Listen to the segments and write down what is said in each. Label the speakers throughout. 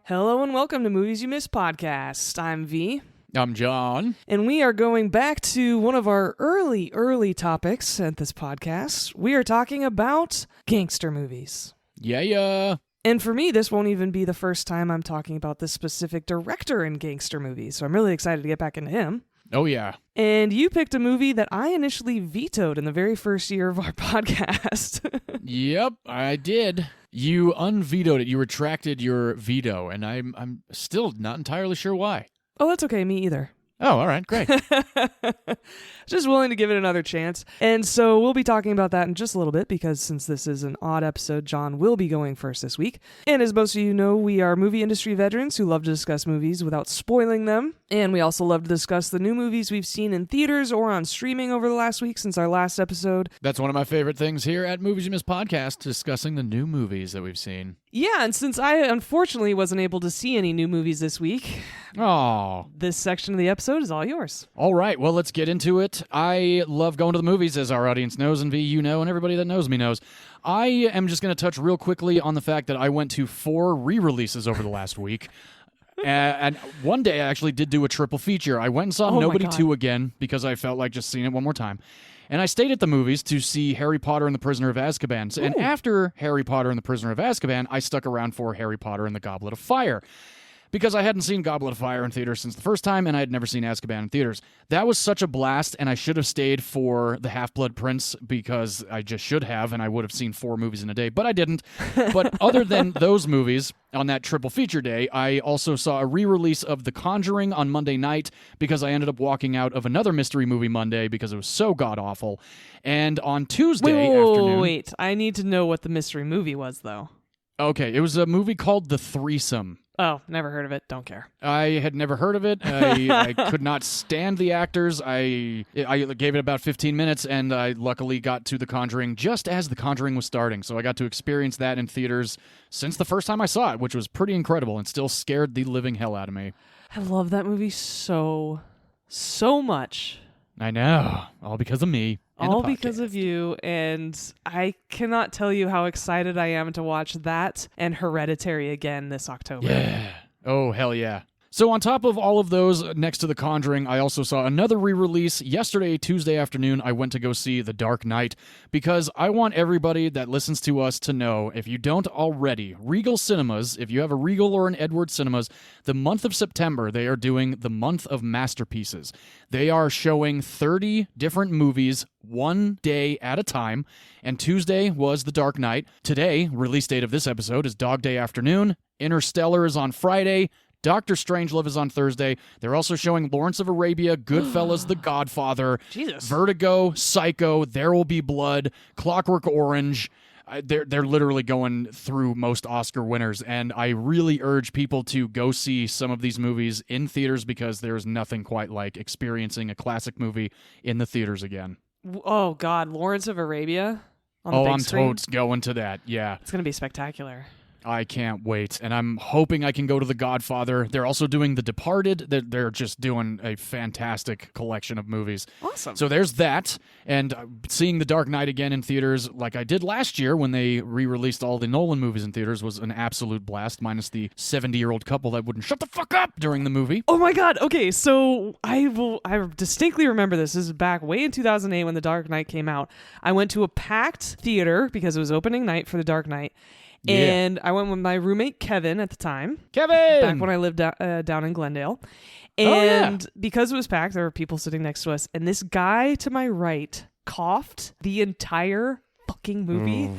Speaker 1: Hello and welcome to Movies You Missed podcast. I'm Vee.
Speaker 2: I'm John.
Speaker 1: And we are going back to one of our early topics at this podcast. We are talking about gangster movies.
Speaker 2: Yeah.
Speaker 1: And for me, this won't even be the first time I'm talking about this specific director in gangster movies, so I'm really excited to get back into him.
Speaker 2: Oh, yeah.
Speaker 1: And you picked a movie that I initially vetoed in the very first year of our podcast.
Speaker 2: Yep, I did. You unvetoed it. You retracted your veto, and I'm still not entirely sure why.
Speaker 1: Oh, that's okay. Me either.
Speaker 2: Oh, all right, great.
Speaker 1: Just willing to give it another chance. And so we'll be talking about that in just a little bit because since this is an odd episode, John will be going first this week. And as most of you know, we are movie industry veterans who love to discuss movies without spoiling them. And we also love to discuss the new movies we've seen in theaters or on streaming over the last week since our last episode.
Speaker 2: That's one of my favorite things here at Movies You Missed podcast, discussing the new movies that we've seen.
Speaker 1: Yeah, and since I unfortunately wasn't able to see any new movies this week, this section of the episode is all yours.
Speaker 2: All right, well, let's get into it. I love going to the movies, as our audience knows, and V, you know, and everybody that knows me knows. I am just going to touch real quickly on the fact that I went to 4 re-releases over the last week. And one day I actually did do a triple feature. I went and saw Nobody 2 again because I felt like just seeing it one more time. And I stayed at the movies to see Harry Potter and the Prisoner of Azkaban. And after Harry Potter and the Prisoner of Azkaban, I stuck around for Harry Potter and the Goblet of Fire. Because I hadn't seen Goblet of Fire in theaters since the first time, and I had never seen Azkaban in theaters. That was such a blast, and I should have stayed for The Half-Blood Prince because I just should have, and I would have seen 4 movies in a day, but I didn't. But other than those movies, on that triple feature day, I also saw a re-release of The Conjuring on Monday night because I ended up walking out of another mystery movie Monday because it was so god-awful. And on Tuesday afternoon...
Speaker 1: Wait. I need to know what the mystery movie was, though.
Speaker 2: Okay, it was a movie called The Threesome.
Speaker 1: Oh, never heard of it. Don't care.
Speaker 2: I had never heard of it. I could not stand the actors. I gave it about 15 minutes, and I luckily got to The Conjuring just as The Conjuring was starting. So I got to experience that in theaters since the first time I saw it, which was pretty incredible and still scared the living hell out of me.
Speaker 1: I love that movie so much.
Speaker 2: I know. All because of me.
Speaker 1: All because of you, and I cannot tell you how excited I am to watch that and Hereditary again this October.
Speaker 2: Yeah. Oh, hell yeah. So on top of all of those, next to The Conjuring, I also saw another re-release. Yesterday, Tuesday afternoon, I went to go see The Dark Knight because I want everybody that listens to us to know, if you don't already, Regal Cinemas, if you have a Regal or an Edward Cinemas, the month of September, they are doing the month of masterpieces. They are showing 30 different movies one day at a time, and Tuesday was The Dark Knight. Today, release date of this episode, is Dog Day Afternoon. Interstellar is on Friday. Dr. Strangelove is on Thursday. They're also showing Lawrence of Arabia, Goodfellas, The Godfather, Vertigo, Psycho, There Will Be Blood, Clockwork Orange. They're literally going through most Oscar winners, and I really urge people to go see some of these movies in theaters because there's nothing quite like experiencing a classic movie in the theaters again.
Speaker 1: Oh, God. Lawrence of Arabia on the big screen?
Speaker 2: Totes going to that, yeah.
Speaker 1: It's going to be spectacular.
Speaker 2: I can't wait, and I'm hoping I can go to The Godfather. They're also doing The Departed. They're just doing a fantastic collection of movies.
Speaker 1: Awesome.
Speaker 2: So there's that, and seeing The Dark Knight again in theaters like I did last year when they re-released all the Nolan movies in theaters was an absolute blast, minus the 70-year-old couple that wouldn't shut the fuck up during the movie.
Speaker 1: Oh my God. Okay, so I distinctly remember this. This is back way in 2008 when The Dark Knight came out. I went to a packed theater because it was opening night for The Dark Knight.
Speaker 2: Yeah.
Speaker 1: And I went with my roommate, Kevin, at the time.
Speaker 2: Kevin!
Speaker 1: Back when I lived down in Glendale. And because it was packed, there were people sitting next to us. And this guy to my right coughed the entire fucking movie.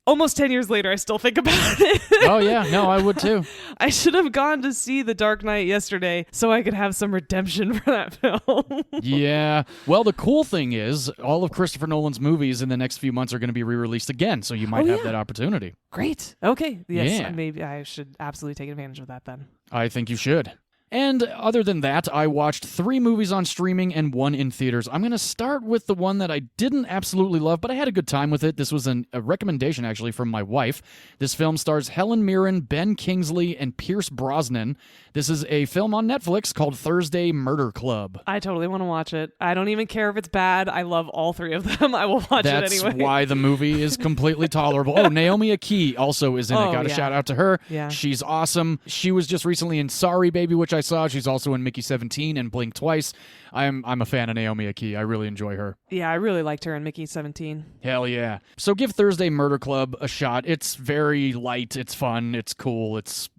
Speaker 1: Almost 10 years later, I still think about it.
Speaker 2: Oh, yeah. No, I would too.
Speaker 1: I should have gone to see The Dark Knight yesterday so I could have some redemption for that film.
Speaker 2: Yeah. Well, the cool thing is all of Christopher Nolan's movies in the next few months are going to be re-released again, so you might have that opportunity.
Speaker 1: Great. Okay. Yes,
Speaker 2: yeah.
Speaker 1: Maybe I should absolutely take advantage of that then.
Speaker 2: I think you should. And other than that, I watched 3 movies on streaming and 1 in theaters. I'm going to start with the one that I didn't absolutely love, but I had a good time with it. This was a recommendation, actually, from my wife. This film stars Helen Mirren, Ben Kingsley, and Pierce Brosnan. This is a film on Netflix called Thursday Murder Club.
Speaker 1: I totally want to watch it. I don't even care if it's bad. I love all 3 of them. I will watch it anyway.
Speaker 2: That's why the movie is completely tolerable. Oh, Naomi Akey also is in it. Got a shout out to her.
Speaker 1: Yeah.
Speaker 2: She's awesome. She was just recently in Sorry Baby, which I saw. She's also in Mickey 17 and Blink Twice. I'm a fan of Naomi Akey. I really enjoy her.
Speaker 1: Yeah, I really liked her in Mickey 17.
Speaker 2: Hell yeah. So give Thursday Murder Club a shot. It's very light. It's fun. It's cool. It is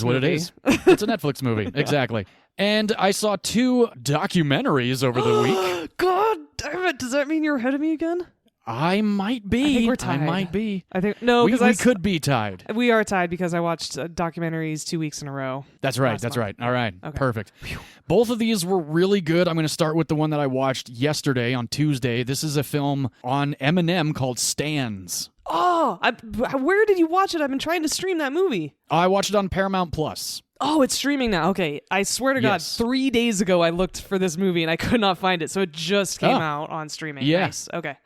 Speaker 2: what
Speaker 1: movie.
Speaker 2: it is. It's a Netflix movie. Exactly. And I saw 2 documentaries over the week.
Speaker 1: God damn it. Does that mean you're ahead of me again?
Speaker 2: I might be.
Speaker 1: I think we're tied.
Speaker 2: I might be.
Speaker 1: I think no,
Speaker 2: we
Speaker 1: because
Speaker 2: could be tied.
Speaker 1: We are tied because I watched documentaries 2 weeks in a row.
Speaker 2: That's right. That's right. All right.
Speaker 1: Okay.
Speaker 2: Perfect. Both of these were really good. I'm going to start with the one that I watched yesterday on Tuesday. This is a film on Eminem called Stans.
Speaker 1: Oh, where did you watch it? I've been trying to stream that movie.
Speaker 2: I watched it on Paramount Plus.
Speaker 1: Oh, it's streaming now. Okay. I swear to God,
Speaker 2: Yes.
Speaker 1: 3 days ago I looked for this movie and I could not find it. So it just came out on streaming.
Speaker 2: Yeah.
Speaker 1: Nice. Okay.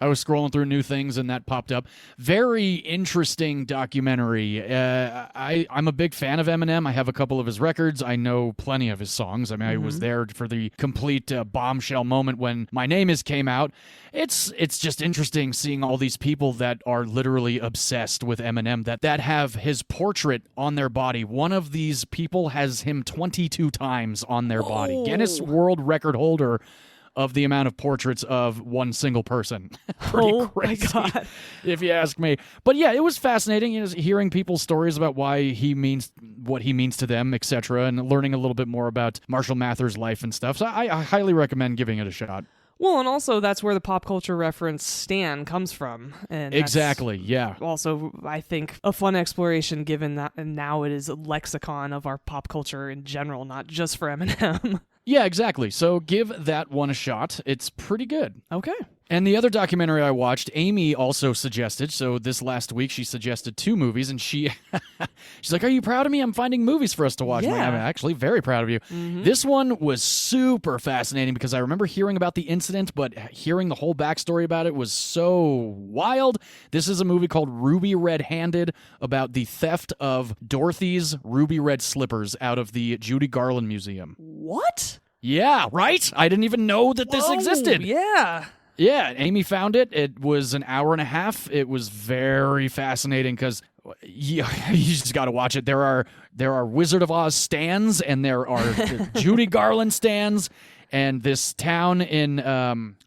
Speaker 2: I was scrolling through new things and that popped up. Very interesting documentary. I'm a big fan of Eminem. I have a couple of his records. I know plenty of his songs. I mean, I was there for the complete bombshell moment when My Name Is came out. It's just interesting seeing all these people that are literally obsessed with Eminem, that have his portrait on their body. One of these people has him 22 times on their body. Guinness World Record holder of the amount of portraits of one single person. Pretty crazy,
Speaker 1: my God.
Speaker 2: if you ask me. But yeah, it was fascinating, hearing people's stories about why he means what he means to them, etc., and learning a little bit more about Marshall Mathers' life and stuff. So I highly recommend giving it a shot.
Speaker 1: Well, and also that's where the pop culture reference Stan comes from. And
Speaker 2: Exactly, yeah.
Speaker 1: Also, I think a fun exploration given that and now it is a lexicon of our pop culture in general, not just for Eminem.
Speaker 2: Yeah, exactly. So give that one a shot. It's pretty good.
Speaker 1: Okay.
Speaker 2: And the other documentary I watched, Amy also suggested. So this last week, she suggested 2 movies, and she's like, "Are you proud of me? I'm finding movies for us to watch."
Speaker 1: Yeah.
Speaker 2: I'm like, I'm actually very proud of you. This one was super fascinating because I remember hearing about the incident, but hearing the whole backstory about it was so wild. This is a movie called Ruby Red-Handed about the theft of Dorothy's ruby red slippers out of the Judy Garland Museum.
Speaker 1: What?
Speaker 2: Yeah, right? I didn't even know that this existed.
Speaker 1: Yeah.
Speaker 2: Yeah, Amy found it. It was an hour and a half. It was very fascinating because you just got to watch it. There are Wizard of Oz stands and there are Judy Garland stands. And this town in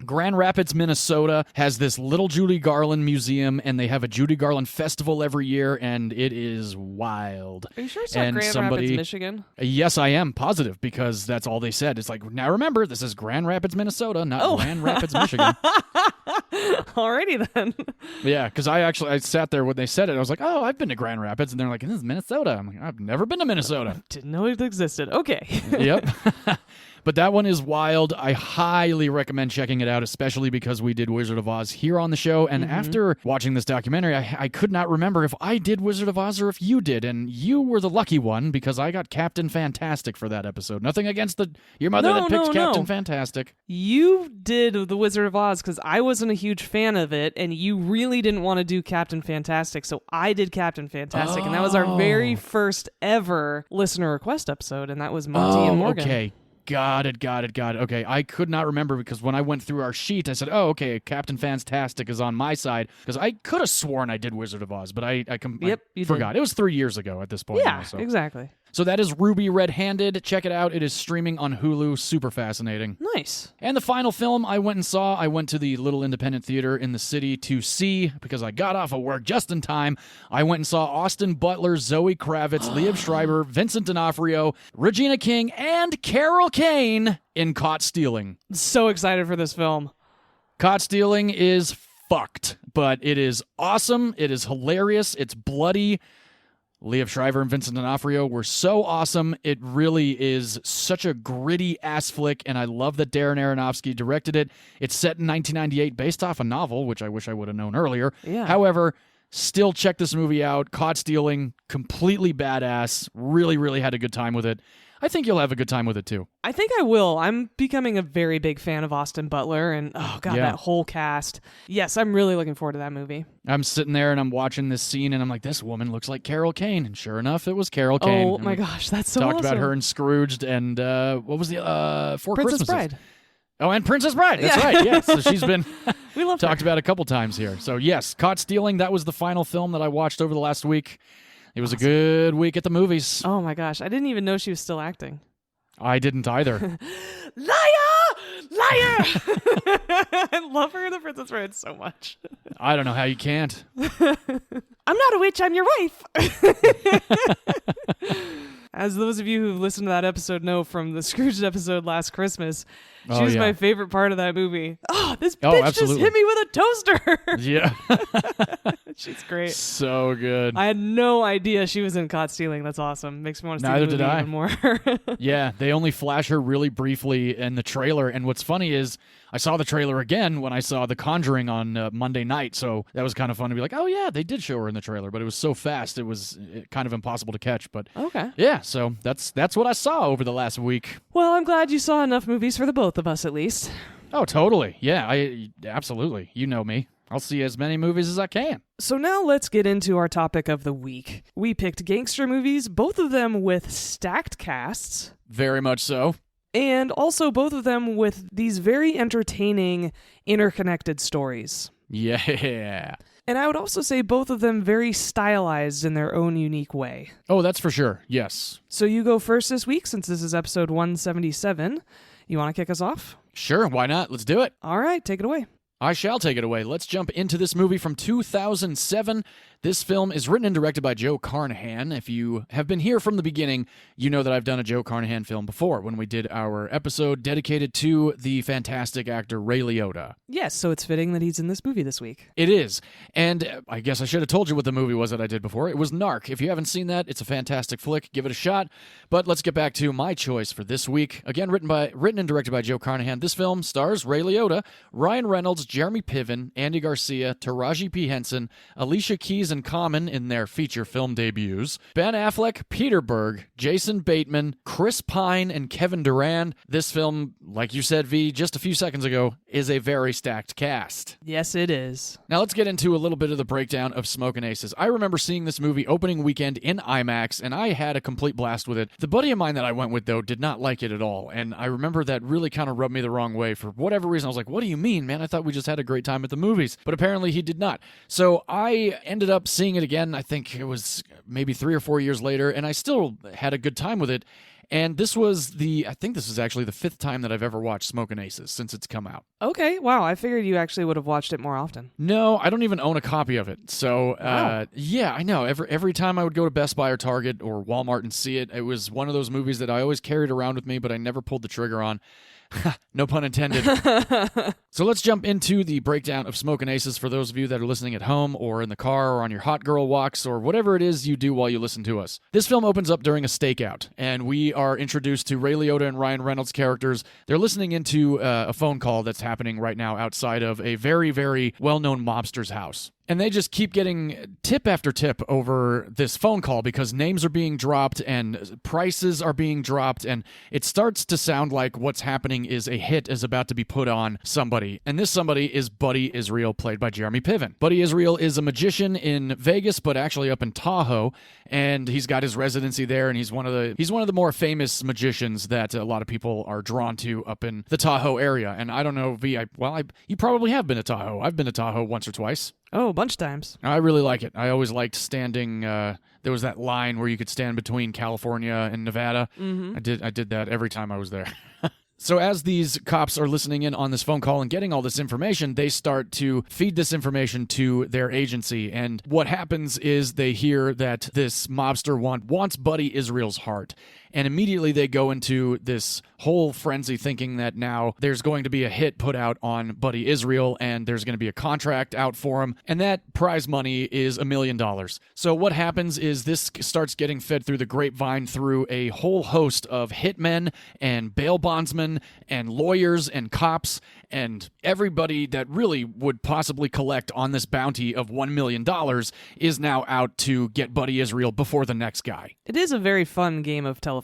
Speaker 2: Grand Rapids, Minnesota, has this little Judy Garland museum, and they have a Judy Garland festival every year, and it is wild.
Speaker 1: Are you sure it's not Grand Rapids, Michigan?
Speaker 2: Yes, I am positive, because that's all they said. It's like, now remember, this is Grand Rapids, Minnesota, not Grand Rapids, Michigan.
Speaker 1: Alrighty then.
Speaker 2: Yeah, because I sat there when they said it. I was like, oh, I've been to Grand Rapids, and they're like, this is Minnesota. I'm like, I've never been to Minnesota.
Speaker 1: Didn't know it existed. Okay.
Speaker 2: Yep. But that one is wild. I highly recommend checking it out, especially because we did Wizard of Oz here on the show. And after watching this documentary, I could not remember if I did Wizard of Oz or if you did. And you were the lucky one because I got Captain Fantastic for that episode. Nothing against your mother that picked Captain Fantastic.
Speaker 1: You did the Wizard of Oz because I wasn't a huge fan of it, and you really didn't want to do Captain Fantastic, so I did Captain Fantastic, and that was our very first ever listener request episode, and that was Monty and Morgan.
Speaker 2: Okay. Got it. Okay, I could not remember because when I went through our sheet, I said, oh, okay, Captain Fantastic is on my side, because I could have sworn I did Wizard of Oz, but I forgot. It was 3 years ago at this point.
Speaker 1: Yeah,
Speaker 2: now, so.
Speaker 1: exactly.
Speaker 2: So that is Ruby Red-Handed. Check it out. It is streaming on Hulu. Super fascinating.
Speaker 1: Nice.
Speaker 2: And the final film I went and saw, I went to the little independent theater in the city to see, because I got off of work just in time. I went and saw Austin Butler, Zoe Kravitz, Liev Schreiber, Vincent D'Onofrio, Regina King, and Carol Kane in Caught Stealing.
Speaker 1: So excited for this film.
Speaker 2: Caught Stealing is fucked, but it is awesome. It is hilarious. It's bloody. Liev Schreiber and Vincent D'Onofrio were so awesome. It really is such a gritty ass flick, and I love that Darren Aronofsky directed it. It's set in 1998, based off a novel, which I wish I would have known earlier.
Speaker 1: Yeah.
Speaker 2: However, still check this movie out. Caught Stealing, completely badass. Really, really had a good time with it. I think you'll have a good time with it too.
Speaker 1: I think I will. I'm becoming a very big fan of Austin Butler, and oh god,
Speaker 2: Yeah.
Speaker 1: that whole cast. Yes, I'm really looking forward to that movie.
Speaker 2: I'm sitting there and I'm watching this scene and I'm like, this woman looks like Carol Kane. And sure enough, it was Carol Kane.
Speaker 1: Oh
Speaker 2: And
Speaker 1: my
Speaker 2: we
Speaker 1: gosh, that's so
Speaker 2: talked
Speaker 1: awesome.
Speaker 2: about her in Scrooged and what was the Four
Speaker 1: Princess
Speaker 2: Christmases.
Speaker 1: Bride.
Speaker 2: Oh, and Princess Bride. That's
Speaker 1: Yeah.
Speaker 2: right. Yeah. So she's been
Speaker 1: We love
Speaker 2: talked
Speaker 1: her.
Speaker 2: about a couple times here. So yes, Caught Stealing. That was the final film that I watched over the last week. It was a good week at the movies.
Speaker 1: Oh my gosh, I didn't even know she was still acting.
Speaker 2: I didn't either.
Speaker 1: Liar! Liar! I love her in The Princess Bride so much.
Speaker 2: I don't know how you can't.
Speaker 1: I'm not a witch, I'm your wife. As those of you who've listened to that episode know from the Scrooge episode last Christmas, she
Speaker 2: Oh,
Speaker 1: was
Speaker 2: yeah.
Speaker 1: my favorite part of that movie. Oh, this
Speaker 2: Oh,
Speaker 1: bitch
Speaker 2: absolutely.
Speaker 1: just hit me with a toaster.
Speaker 2: Yeah.
Speaker 1: She's great.
Speaker 2: So good.
Speaker 1: I had no idea she was in Caught Stealing. That's awesome. Makes me want to see
Speaker 2: Neither
Speaker 1: the
Speaker 2: did
Speaker 1: movie
Speaker 2: I.
Speaker 1: even more.
Speaker 2: Yeah, they only flash her really briefly in the trailer. And what's funny is I saw the trailer again when I saw The Conjuring on Monday night. So that was kind of fun to be like, oh, yeah, they did show her in the trailer. But it was so fast, it was kind of impossible to catch. But
Speaker 1: Okay.
Speaker 2: yeah, so that's what I saw over the last week.
Speaker 1: Well, I'm glad you saw enough movies for the both of us, at least.
Speaker 2: Oh, totally. Yeah, I absolutely. You know me. I'll see as many movies as I can.
Speaker 1: So now let's get into our topic of the week. We picked gangster movies, both of them with stacked casts,
Speaker 2: Very much so.
Speaker 1: and also both of them with these very entertaining, interconnected stories.
Speaker 2: Yeah.
Speaker 1: And I would also say both of them very stylized in their own unique way.
Speaker 2: Oh, that's for sure. Yes.
Speaker 1: So you go first this week, since this is episode 177. You want to kick us off?
Speaker 2: Sure, why not? Let's do it.
Speaker 1: All right, take it away.
Speaker 2: I shall take it away. Let's jump into this movie from 2007. This film is written and directed by Joe Carnahan. If you have been here from the beginning, you know that I've done a Joe Carnahan film before when we did our episode dedicated to the fantastic actor Ray Liotta.
Speaker 1: Yes, so it's fitting that he's in this movie this week.
Speaker 2: It is. And I guess I should have told you what the movie was that I did before. It was Narc. If you haven't seen that, it's a fantastic flick. Give it a shot. But let's get back to my choice for this week. Again, written and directed by Joe Carnahan. This film stars Ray Liotta, Ryan Reynolds, Jeremy Piven, Andy Garcia, Taraji P. Henson, Alicia Keys, and Common in their feature film debuts, Ben Affleck, Peter Berg, Jason Bateman, Chris Pine, and Kevin Durand. This film, like you said, V, just a few seconds ago, is a very stacked cast.
Speaker 1: Yes, it is.
Speaker 2: Now let's get into a little bit of the breakdown of Smokin' Aces. I remember seeing this movie opening weekend in IMAX, and I had a complete blast with it. The buddy of mine that I went with, though, did not like it at all, and I remember that really kind of rubbed me the wrong way. For whatever reason, I was like, what do you mean, man? I thought we just had a great time at the movies. But apparently he did not. So I ended up seeing it again. I think it was maybe 3 or 4 years later, and I still had a good time with it. And this was I think this is actually the 5th time that I've ever watched Smokin' Aces since it's come out.
Speaker 1: Okay, wow, I figured you actually would have watched it more often.
Speaker 2: No, I don't even own a copy of it. So,
Speaker 1: Wow.
Speaker 2: yeah, I know. Every time I would go to Best Buy or Target or Walmart and see it, it was one of those movies that I always carried around with me, but I never pulled the trigger on. No pun intended. So let's jump into the breakdown of Smokin' Aces for those of you that are listening at home or in the car or on your hot girl walks or whatever it is you do while you listen to us. This film opens up during a stakeout, and we are introduced to Ray Liotta and Ryan Reynolds' characters. They're listening into a phone call that's happening right now outside of a very, very well-known mobster's house. And they just keep getting tip after tip over this phone call because names are being dropped and prices are being dropped. And it starts to sound like what's happening is a hit is about to be put on somebody. And this somebody is Buddy Israel, played by Jeremy Piven. Buddy Israel is a magician in Vegas, but actually up in Tahoe. And he's got his residency there. And he's one of the more famous magicians that a lot of people are drawn to up in the Tahoe area. And I don't know, V, you probably have been to Tahoe. I've been to Tahoe once or twice.
Speaker 1: Oh, a bunch of times.
Speaker 2: I really like it. I always liked standing. There was that line where you could stand between California and Nevada.
Speaker 1: Mm-hmm.
Speaker 2: I did that every time I was there. So as these cops are listening in on this phone call and getting all this information, they start to feed this information to their agency. And what happens is they hear that this mobster wants Buddy Israel's heart. And immediately they go into this whole frenzy thinking that now there's going to be a hit put out on Buddy Israel and there's going to be a contract out for him. And that prize money is $1 million. So what happens is this starts getting fed through the grapevine through a whole host of hitmen and bail bondsmen and lawyers and cops and everybody that really would possibly collect on this bounty of $1 million is now out to get Buddy Israel before the next guy.
Speaker 1: It is a very fun game of telephone.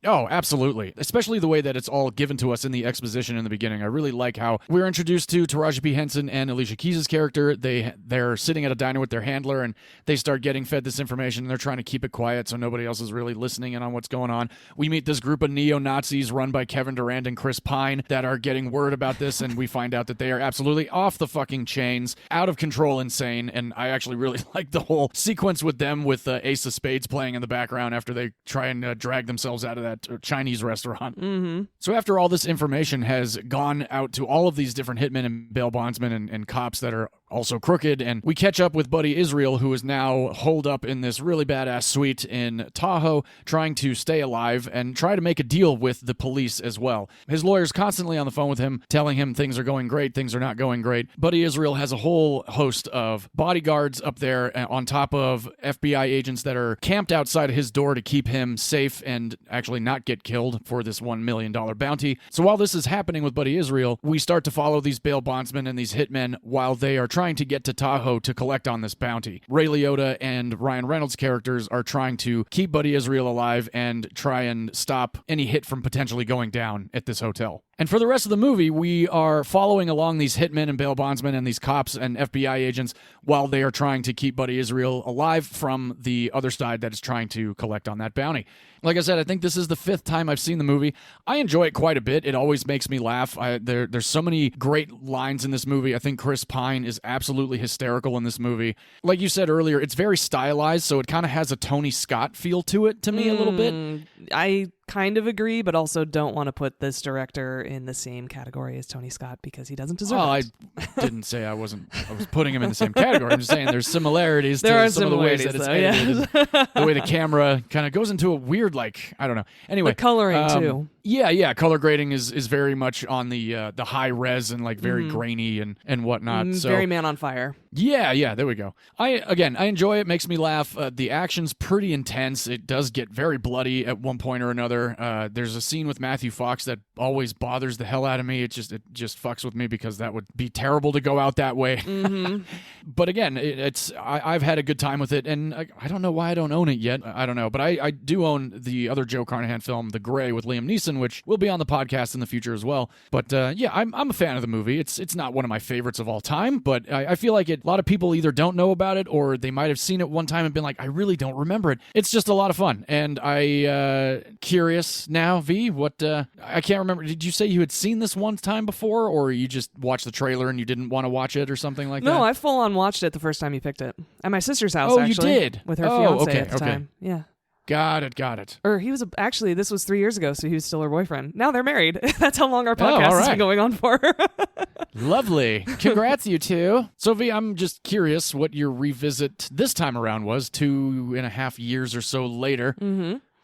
Speaker 2: Oh, absolutely. Especially the way that it's all given to us in the exposition in the beginning. I really like how we're introduced to Taraji P. Henson and Alicia Keys' character. They're sitting at a diner with their handler, and they start getting fed this information, and they're trying to keep it quiet so nobody else is really listening in on what's going on. We meet this group of neo-Nazis run by Kevin Durant and Chris Pine that are getting word about this, and we find out that they are absolutely off the fucking chains, out of control, insane, and I actually really like the whole sequence with them with Ace of Spades playing in the background after they try and drag themselves out of that Chinese restaurant.
Speaker 1: Mm-hmm.
Speaker 2: So after all this information has gone out to all of these different hitmen and bail bondsmen and cops that are also crooked, and we catch up with Buddy Israel, who is now holed up in this really badass suite in Tahoe, trying to stay alive and try to make a deal with the police as well. His lawyer's constantly on the phone with him, telling him things are going great, things are not going great. Buddy Israel has a whole host of bodyguards up there on top of FBI agents that are camped outside of his door to keep him safe and actually not get killed for this $1 million bounty. So while this is happening with Buddy Israel, we start to follow these bail bondsmen and these hitmen while they are trying to get to Tahoe to collect on this bounty. Ray Liotta and Ryan Reynolds' characters are trying to keep Buddy Israel alive and try and stop any hit from potentially going down at this hotel. And for the rest of the movie, we are following along these hitmen and bail bondsmen and these cops and FBI agents while they are trying to keep Buddy Israel alive from the other side that is trying to collect on that bounty. Like I said, I think this is the 5th time I've seen the movie. I enjoy it quite a bit. It always makes me laugh. There's so many great lines in this movie. I think Chris Pine is absolutely hysterical in this movie. Like you said earlier, it's very stylized, so it kind of has a Tony Scott feel to it to me a little bit.
Speaker 1: I kind of agree, but also don't want to put this director in the same category as Tony Scott because he doesn't deserve it.
Speaker 2: I didn't say I was putting him in the same category. I'm just saying there's similarities to some of the ways that it's edited. Yeah. The way the camera kind of goes into a weird, I don't know. Anyway.
Speaker 1: The coloring, too.
Speaker 2: Yeah. Color grading is very much on the high res and very grainy and whatnot. So
Speaker 1: very Man on Fire.
Speaker 2: Yeah, there we go. I enjoy it. Makes me laugh. The action's pretty intense. It does get very bloody at one point or another. There's a scene with Matthew Fox that always bothers the hell out of me. It just fucks with me because that would be terrible to go out that way.
Speaker 1: Mm-hmm.
Speaker 2: But again, I've had a good time with it, and I don't know why I don't own it yet. I don't know, but I do own the other Joe Carnahan film, The Gray, with Liam Neeson, which will be on the podcast in the future as well. But I'm a fan of the movie. It's not one of my favorites of all time, but I feel like a lot of people either don't know about it or they might have seen it one time and been like, I really don't remember it. It's just a lot of fun, and curious now, V, what I can't remember. Did you say you had seen this one time before, or you just watched the trailer and you didn't want to watch it or something like that?
Speaker 1: No, I full on watched it the first time you picked it at my sister's house.
Speaker 2: Oh,
Speaker 1: actually,
Speaker 2: you did?
Speaker 1: With her fiance at the time. Yeah.
Speaker 2: Got it.
Speaker 1: Or he was actually, this was 3 years ago, so he was still her boyfriend. Now they're married. That's how long our podcast has been going on for.
Speaker 2: Lovely. Congrats, you two. So, V, I'm just curious what your revisit this time around was 2.5 years or so later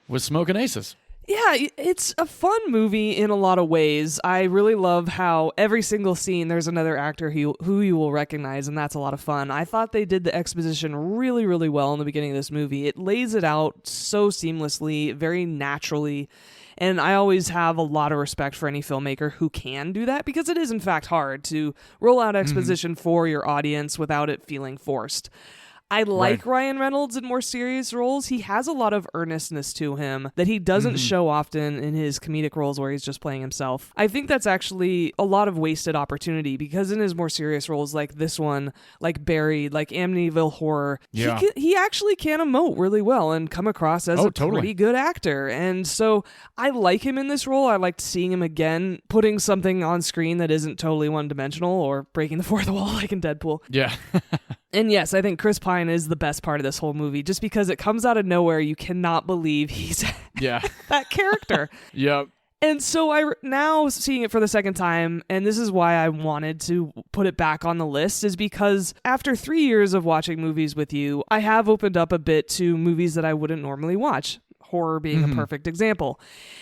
Speaker 2: with Smokin' Aces.
Speaker 1: Yeah, it's a fun movie in a lot of ways. I really love how every single scene there's another actor who you will recognize, and that's a lot of fun. I thought they did the exposition really, really well in the beginning of this movie. It lays it out so seamlessly, very naturally, and I always have a lot of respect for any filmmaker who can do that because it is, in fact, hard to roll out exposition for your audience without it feeling forced. I like Ryan Reynolds in more serious roles. He has a lot of earnestness to him that he doesn't show often in his comedic roles where he's just playing himself. I think that's actually a lot of wasted opportunity because in his more serious roles like this one, like Buried, like Amityville Horror, he actually can emote really well and come across as pretty good actor. And so I like him in this role. I liked seeing him again, putting something on screen that isn't totally one-dimensional or breaking the fourth wall like in Deadpool.
Speaker 2: Yeah.
Speaker 1: And yes, I think Chris Pine is the best part of this whole movie, just because it comes out of nowhere. You cannot believe he's that character.
Speaker 2: Yep.
Speaker 1: And so now seeing it for the second time, and this is why I wanted to put it back on the list, is because after 3 years of watching movies with you, I have opened up a bit to movies that I wouldn't normally watch. Horror being a perfect example.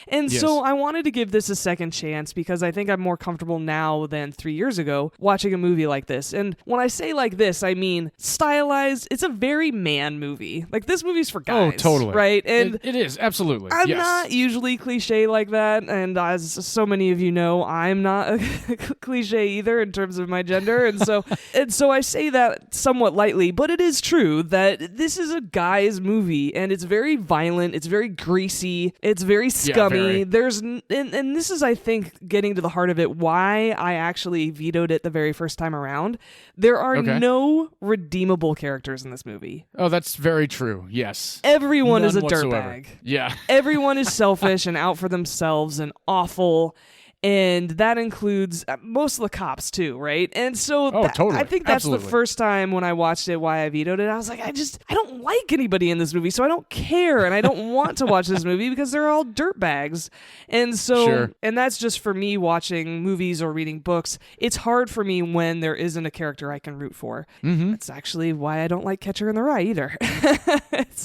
Speaker 1: And so I wanted to give this a second chance because I think I'm more comfortable now than 3 years ago watching a movie like this. And when I say like this, I mean stylized. It's a very man movie. Like this movie's for guys.
Speaker 2: Oh, totally.
Speaker 1: Right? And
Speaker 2: it is, absolutely.
Speaker 1: I'm not usually cliche like that. And as so many of you know, I'm not a cliche either in terms of my gender. And so I say that somewhat lightly, but it is true that this is a guy's movie and it's very violent. It's very very greasy. It's very scummy. And this is, I think, getting to the heart of it, why I actually vetoed it the very first time around. There are no redeemable characters in this movie.
Speaker 2: Oh, that's very true. Yes.
Speaker 1: Everyone is a
Speaker 2: whatsoever.
Speaker 1: dirtbag.
Speaker 2: Yeah.
Speaker 1: Everyone is selfish and out for themselves and awful. And that includes most of the cops too, right? And so
Speaker 2: totally.
Speaker 1: I think that's
Speaker 2: Absolutely.
Speaker 1: the first time when I watched it, why I vetoed it. I was like, I don't like anybody in this movie, so I don't care, and I don't want to watch this movie because they're all dirtbags. And so, and that's just for me watching movies or reading books. It's hard for me when there isn't a character I can root for.
Speaker 2: Mm-hmm.
Speaker 1: It's actually why I don't like Catcher in the Rye either.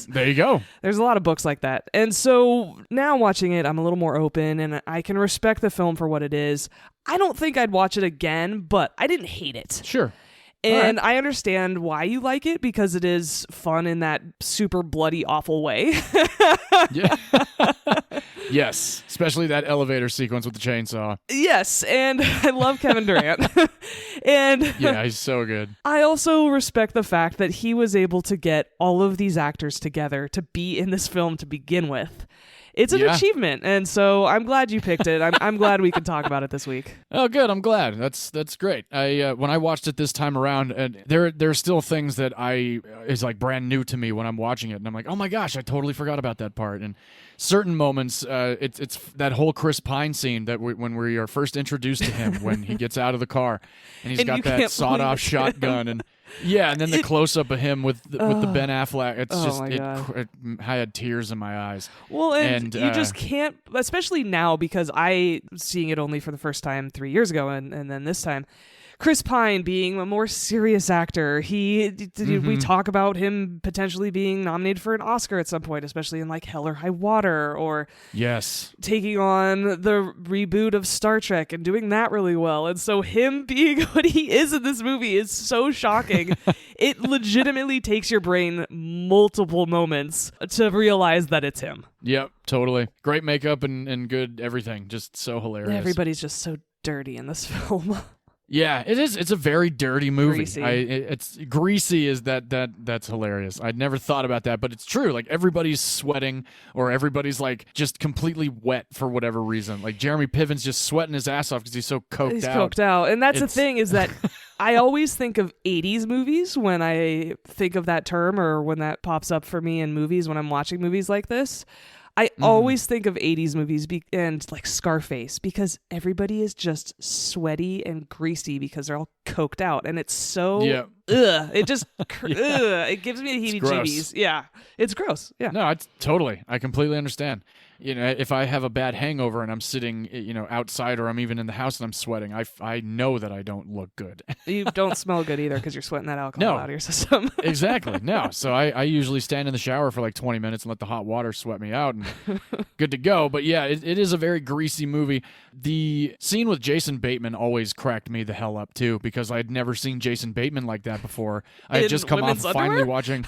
Speaker 2: There you go.
Speaker 1: There's a lot of books like that. And so now watching it, I'm a little more open, and I can respect the film for what it is. I don't think I'd watch it again, but I didn't hate it.
Speaker 2: Sure.
Speaker 1: And I understand why you like it, because it is fun in that super bloody, awful way.
Speaker 2: Yeah. Yes, especially that elevator sequence with the chainsaw.
Speaker 1: Yes, and I love Kevin Durant. And
Speaker 2: yeah, he's so good.
Speaker 1: I also respect the fact that he was able to get all of these actors together to be in this film to begin with. It's an achievement, and so I'm glad you picked it. I'm glad we can talk about it this week.
Speaker 2: Oh, good. I'm glad. That's great. When I watched it this time around, and there are still things that is like brand new to me when I'm watching it, and I'm like, oh my gosh, I totally forgot about that part. And certain moments, it's that whole Chris Pine scene that when we are first introduced to him when he gets out of the car and he's got that sawed-off shotgun and. Yeah, and then the close-up of him with the Ben Affleck, it's just, I had tears in my eyes.
Speaker 1: Well, and you just can't, especially now, because seeing it only for the first time 3 years ago, and then this time, Chris Pine being a more serious actor, we talk about him potentially being nominated for an Oscar at some point, especially in like Hell or High Water, or taking on the reboot of Star Trek and doing that really well. And so him being what he is in this movie is so shocking. It legitimately takes your brain multiple moments to realize that it's him.
Speaker 2: Yep, totally. Great makeup and good everything. Just so hilarious.
Speaker 1: Everybody's just so dirty in this film.
Speaker 2: Yeah, it is. It's a very dirty movie.
Speaker 1: Greasy.
Speaker 2: It's greasy. That's hilarious. I'd never thought about that, but it's true. Like everybody's sweating, or everybody's like just completely wet for whatever reason. Like Jeremy Piven's just sweating his ass off because he's so coked out.
Speaker 1: He's coked out, and that's the thing is that I always think of 80s movies when I think of that term, or when that pops up for me in movies when I'm watching movies like this. I always think of 80s movies and like Scarface, because everybody is just sweaty and greasy because they're all coked out, and it's so it just it gives me the heebie-jeebies. Yeah, it's gross. Yeah,
Speaker 2: no, it's totally. I completely understand. You know, if I have a bad hangover and I'm sitting, outside, or I'm even in the house and I'm sweating, I know that I don't look good.
Speaker 1: You don't smell good either because you're sweating that alcohol out of your system.
Speaker 2: Exactly. No. So I usually stand in the shower for like 20 minutes and let the hot water sweat me out, and good to go. But yeah, it is a very greasy movie. The scene with Jason Bateman always cracked me the hell up too, because I'd never seen Jason Bateman like that before. I had just come off of finally watching.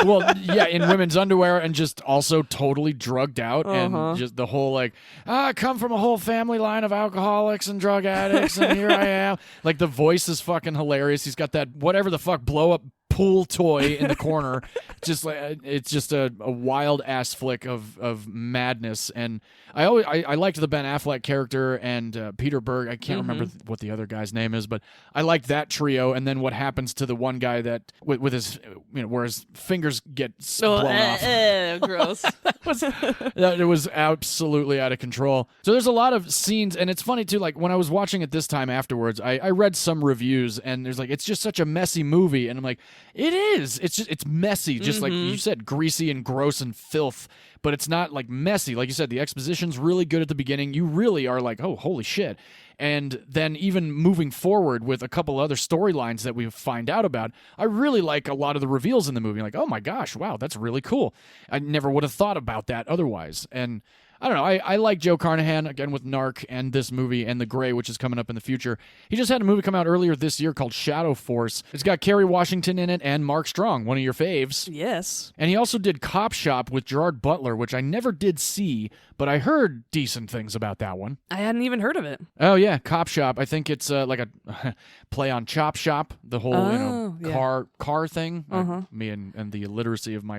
Speaker 2: Well, yeah, in women's underwear, and just also totally drugged out, and just the whole like, I come from a whole family line of alcoholics and drug addicts, and here I am. Like the voice is fucking hilarious. He's got that whatever the fuck blow up pool toy in the corner. Just like it's just a wild ass flick of madness. And I liked the Ben Affleck character and Peter Berg. I can't remember what the other guy's name is, but I liked that trio. And then what happens to the one guy that with his where his fingers get blown off.
Speaker 1: Gross.
Speaker 2: It was absolutely out of control. So there's a lot of scenes, and it's funny too. Like when I was watching it this time afterwards, I read some reviews, and there's like, it's just such a messy movie, and I'm like, it is. It's messy, just like you said, greasy and gross and filth. But it's not like messy. Like you said, the exposition's really good at the beginning. You really are like, oh, holy shit. And then even moving forward with a couple other storylines that we find out about, I really like a lot of the reveals in the movie. Like, oh my gosh, wow, that's really cool. I never would have thought about that otherwise. And I don't know. I like Joe Carnahan, again, with Narc and this movie and The Grey, which is coming up in the future. He just had a movie come out earlier this year called Shadow Force. It's got Kerry Washington in it and Mark Strong, one of your faves.
Speaker 1: Yes.
Speaker 2: And he also did Cop Shop with Gerard Butler, which I never did see, but I heard decent things about that one.
Speaker 1: I hadn't even heard of it.
Speaker 2: Oh, yeah, Cop Shop. I think it's like a play on Chop Shop, the whole car thing. Me and the illiteracy of my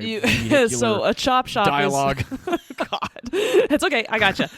Speaker 1: so a chop shop
Speaker 2: dialogue.
Speaker 1: God. It's okay. I gotcha.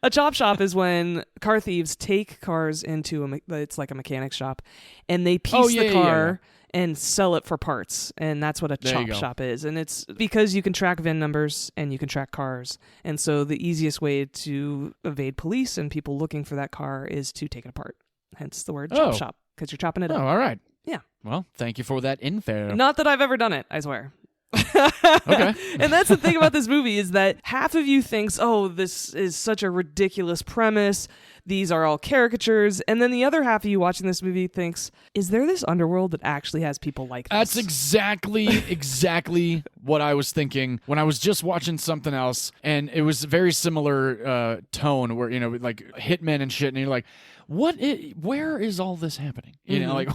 Speaker 1: A chop shop is when car thieves take cars into it's like a mechanic shop, and they piece the car and sell it for parts, and that's what a chop shop is. And it's because you can track VIN numbers and you can track cars, and so the easiest way to evade police and people looking for that car is to take it apart. Hence the word chop shop, because you're chopping it up.
Speaker 2: Oh, all right.
Speaker 1: Yeah.
Speaker 2: Well, thank you for that info.
Speaker 1: Not that I've ever done it, I swear.
Speaker 2: Okay.
Speaker 1: And that's the thing about this movie is that half of you thinks, oh, this is such a ridiculous premise. These are all caricatures. And then the other half of you watching this movie thinks, is there this underworld that actually has people like this?
Speaker 2: That's exactly what I was thinking when I was just watching something else. And it was very similar tone where, like hitmen and shit. And you're like, where is all this happening? You know, like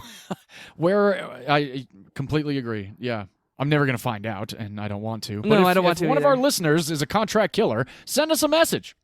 Speaker 2: where I completely agree. Yeah. I'm never going to find out, and I don't want to. But
Speaker 1: I don't want to.
Speaker 2: If one of our listeners is a contract killer, send us a message.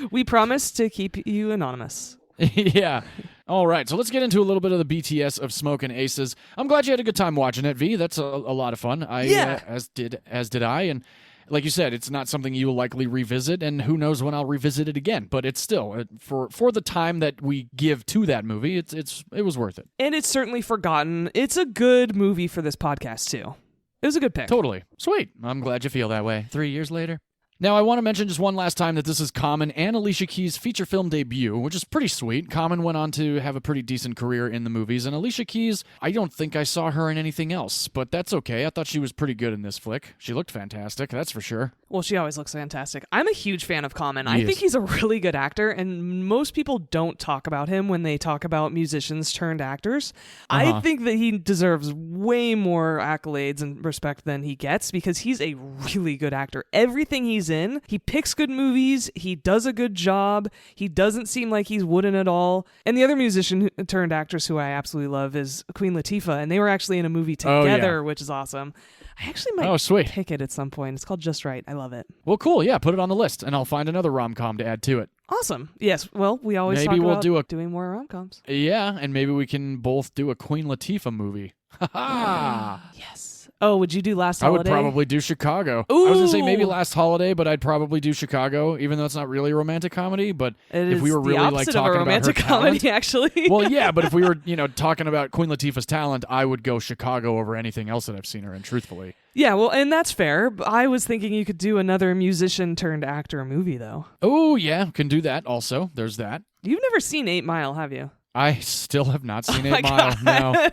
Speaker 1: We promise to keep you anonymous.
Speaker 2: Yeah. All right, so let's get into a little bit of the BTS of Smokin' Aces. I'm glad you had a good time watching it, V. That's a lot of fun. As did I, and like you said, it's not something you will likely revisit, and who knows when I'll revisit it again. But it's still for the time that we give to that movie, it was worth it.
Speaker 1: And it's certainly forgotten. It's a good movie for this podcast too. It was a good pick.
Speaker 2: Totally. Sweet. I'm glad you feel that way. 3 years later. Now, I want to mention just one last time that this is Common and Alicia Keys' feature film debut, which is pretty sweet. Common went on to have a pretty decent career in the movies, and Alicia Keys, I don't think I saw her in anything else, but that's okay. I thought she was pretty good in this flick. She looked fantastic, that's for sure.
Speaker 1: Well, she always looks fantastic. I'm a huge fan of Common. I think he's a really good actor, and most people don't talk about him when they talk about musicians turned actors. I think that he deserves way more accolades and respect than he gets because he's a really good actor. Everything he's in, he picks good movies, he does a good job, he doesn't seem like he's wooden at all. And the other musician turned actress who I absolutely love is Queen Latifah, and they were actually in a movie together, which is awesome. I actually might pick it at some point. It's called Just Right. I love it.
Speaker 2: Well, cool. Yeah, put it on the list, and I'll find another rom-com to add to it.
Speaker 1: Awesome. Yes. Well, we always talk about doing more rom-coms.
Speaker 2: Yeah, and maybe we can both do a Queen Latifah movie.
Speaker 1: Yes. Oh, would you do Last Holiday?
Speaker 2: I would probably do Chicago.
Speaker 1: Ooh.
Speaker 2: I was going to say maybe Last Holiday, but I'd probably do Chicago, even though it's not really a romantic comedy. But if we were really like talking about her talent,
Speaker 1: actually.
Speaker 2: Well, yeah, but if we were talking about Queen Latifah's talent, I would go Chicago over anything else that I've seen her in, truthfully.
Speaker 1: Yeah, well, and that's fair. I was thinking you could do another musician turned actor movie, though.
Speaker 2: Oh, yeah, can do that also. There's that.
Speaker 1: You've never seen 8 Mile, have you?
Speaker 2: I still have not seen 8 Mile, no.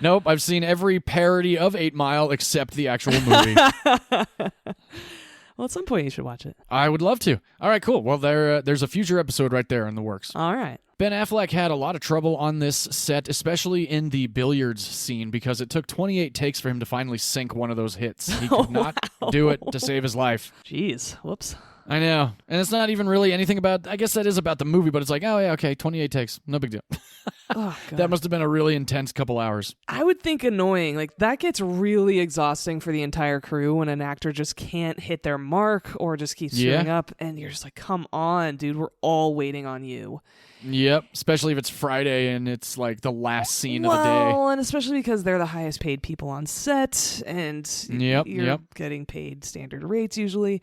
Speaker 2: Nope, I've seen every parody of 8 Mile except the actual movie.
Speaker 1: Well, at some point you should watch it.
Speaker 2: I would love to. All right, cool. Well, there's a future episode right there in the works.
Speaker 1: All right.
Speaker 2: Ben Affleck had a lot of trouble on this set, especially in the billiards scene, because it took 28 takes for him to finally sink one of those hits. He could not do it to save his life.
Speaker 1: Jeez. Whoops.
Speaker 2: I know. And it's not even really anything about... I guess that is about the movie, but it's like, oh, yeah, okay, 28 takes. No big deal.
Speaker 1: Oh, God.
Speaker 2: That must have been a really intense couple hours.
Speaker 1: I would think annoying. Like, that gets really exhausting for the entire crew when an actor just can't hit their mark or just keeps screwing up, and you're just like, come on, dude, we're all waiting on you.
Speaker 2: Yep, especially if it's Friday and it's like the last scene of the day.
Speaker 1: Well, and especially because they're the highest paid people on set, and you're getting paid standard rates usually.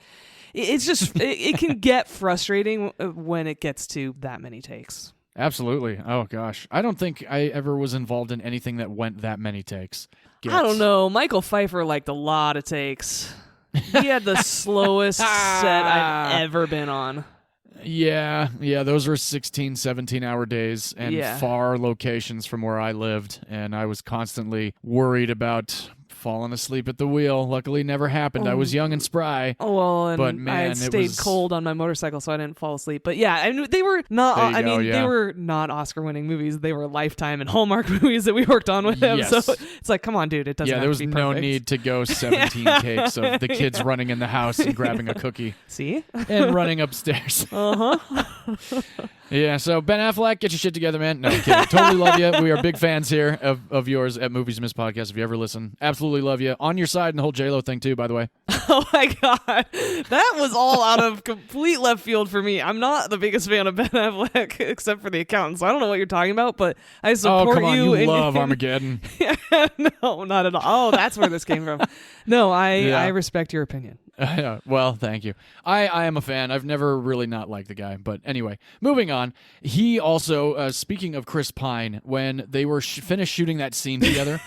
Speaker 1: It's just, it can get frustrating when it gets to that many takes.
Speaker 2: Absolutely. Oh, gosh. I don't think I ever was involved in anything that went that many takes.
Speaker 1: I don't know. Michael Pfeiffer liked a lot of takes. He had the slowest set I've ever been on.
Speaker 2: Yeah, those were 16, 17-hour days and far locations from where I lived, and I was constantly worried about fallen asleep at the wheel. Luckily, never happened. I was young and spry.
Speaker 1: Oh, well, and
Speaker 2: but man,
Speaker 1: I stayed cold on my motorcycle, so I didn't fall asleep. But yeah, I mean, they were not. They were not Oscar-winning movies. They were Lifetime and Hallmark movies that we worked on with him.
Speaker 2: Yes.
Speaker 1: So it's like, come on, dude, it doesn't.
Speaker 2: Yeah,
Speaker 1: have
Speaker 2: there was
Speaker 1: to be
Speaker 2: no
Speaker 1: perfect.
Speaker 2: need to go 17 cakes of the kids running in the house and grabbing a cookie.
Speaker 1: See,
Speaker 2: and running upstairs. Yeah, so Ben Affleck, get your shit together, man. No, I'm kidding. Totally love you. We are big fans here of yours at Movies You Miss Podcast. If you ever listen, absolutely love you. On your side in the whole J-Lo thing, too, by the way.
Speaker 1: Oh, my God. That was all out of complete left field for me. I'm not the biggest fan of Ben Affleck, except for The Accountant, so I don't know what you're talking about, but I support you.
Speaker 2: Oh, come on, you love Armageddon.
Speaker 1: No, not at all. Oh, that's where this came from. No, I respect your opinion.
Speaker 2: Well, thank you. I am a fan. I've never really not liked the guy. But anyway, moving on. He also, speaking of Chris Pine, when they were finished shooting that scene together,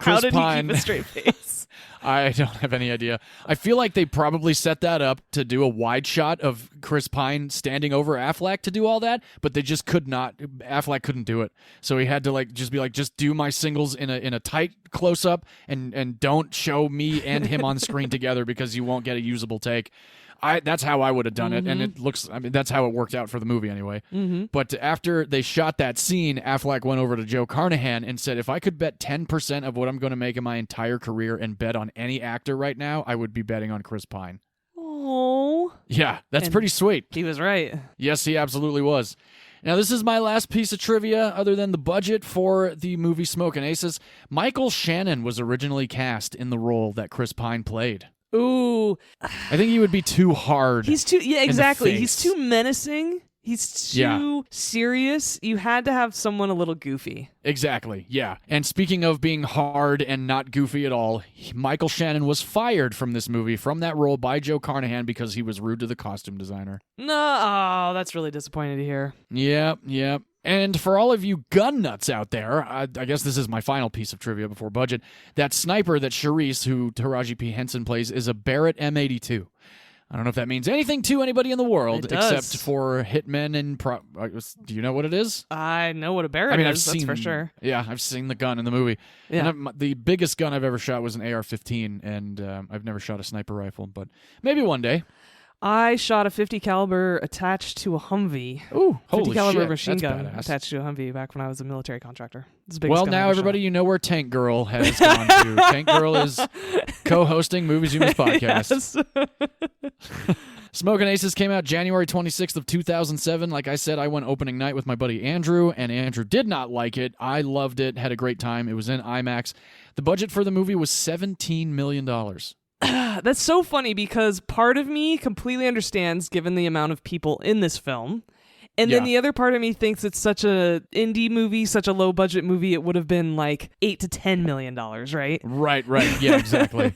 Speaker 1: How did
Speaker 2: Pine,
Speaker 1: he keep a straight face?
Speaker 2: I don't have any idea. I feel like they probably set that up to do a wide shot of Chris Pine standing over Affleck to do all that, but they just could not. Affleck couldn't do it, so he had to just do my singles in a tight close up and don't show me and him on screen together because you won't get a usable take. That's how I would have done it, and it looks. I mean, that's how it worked out for the movie anyway. But after they shot that scene, Affleck went over to Joe Carnahan and said, "If I could bet 10% of what I'm going to make in my entire career and bet on any actor right now, I would be betting on Chris Pine."
Speaker 1: Oh,
Speaker 2: yeah, that's pretty sweet.
Speaker 1: He was right.
Speaker 2: Yes, he absolutely was. Now, this is my last piece of trivia other than the budget for the movie Smokin' Aces. Michael Shannon was originally cast in the role that Chris Pine played.
Speaker 1: Ooh.
Speaker 2: I think he would be too hard.
Speaker 1: He's too, yeah, exactly.
Speaker 2: in the
Speaker 1: He's
Speaker 2: face.
Speaker 1: too menacing. He's too serious. You had to have someone a little goofy.
Speaker 2: Exactly, yeah. And speaking of being hard and not goofy at all, Michael Shannon was fired from this movie, from that role by Joe Carnahan because he was rude to the costume designer.
Speaker 1: No, oh, that's really disappointing to hear.
Speaker 2: Yep. And for all of you gun nuts out there, I guess this is my final piece of trivia before budget, that sniper that Charisse, who Taraji P. Henson plays, is a Barrett M82. I don't know if that means anything to anybody in the world except for hitmen and do you know what it is?
Speaker 1: I know what a Barrett is, that's for sure.
Speaker 2: Yeah, I've seen the gun in the movie.
Speaker 1: Yeah.
Speaker 2: And the biggest gun I've ever shot was an AR-15, and I've never shot a sniper rifle, but maybe one day.
Speaker 1: I shot a 50 caliber attached to a Humvee.
Speaker 2: Ooh,
Speaker 1: 50
Speaker 2: holy
Speaker 1: caliber
Speaker 2: shit,
Speaker 1: machine
Speaker 2: that's
Speaker 1: gun
Speaker 2: badass.
Speaker 1: attached to a Humvee back when I was a military contractor. It's the biggest
Speaker 2: Well,
Speaker 1: gun I
Speaker 2: now
Speaker 1: ever
Speaker 2: everybody,
Speaker 1: shot.
Speaker 2: you know where Tank Girl has gone to. Tank Girl is co-hosting Movies You Miss Podcast.
Speaker 1: Yes.
Speaker 2: Smokin' Aces came out January 26th of 2007. Like I said, I went opening night with my buddy Andrew, and Andrew did not like it. I loved it, had a great time. It was in IMAX. The budget for the movie was $17 million.
Speaker 1: That's so funny because part of me completely understands given the amount of people in this film. And then the other part of me thinks it's such a indie movie, such a low budget movie, it would have been like $8 to $10 million, right?
Speaker 2: Right. Yeah, exactly.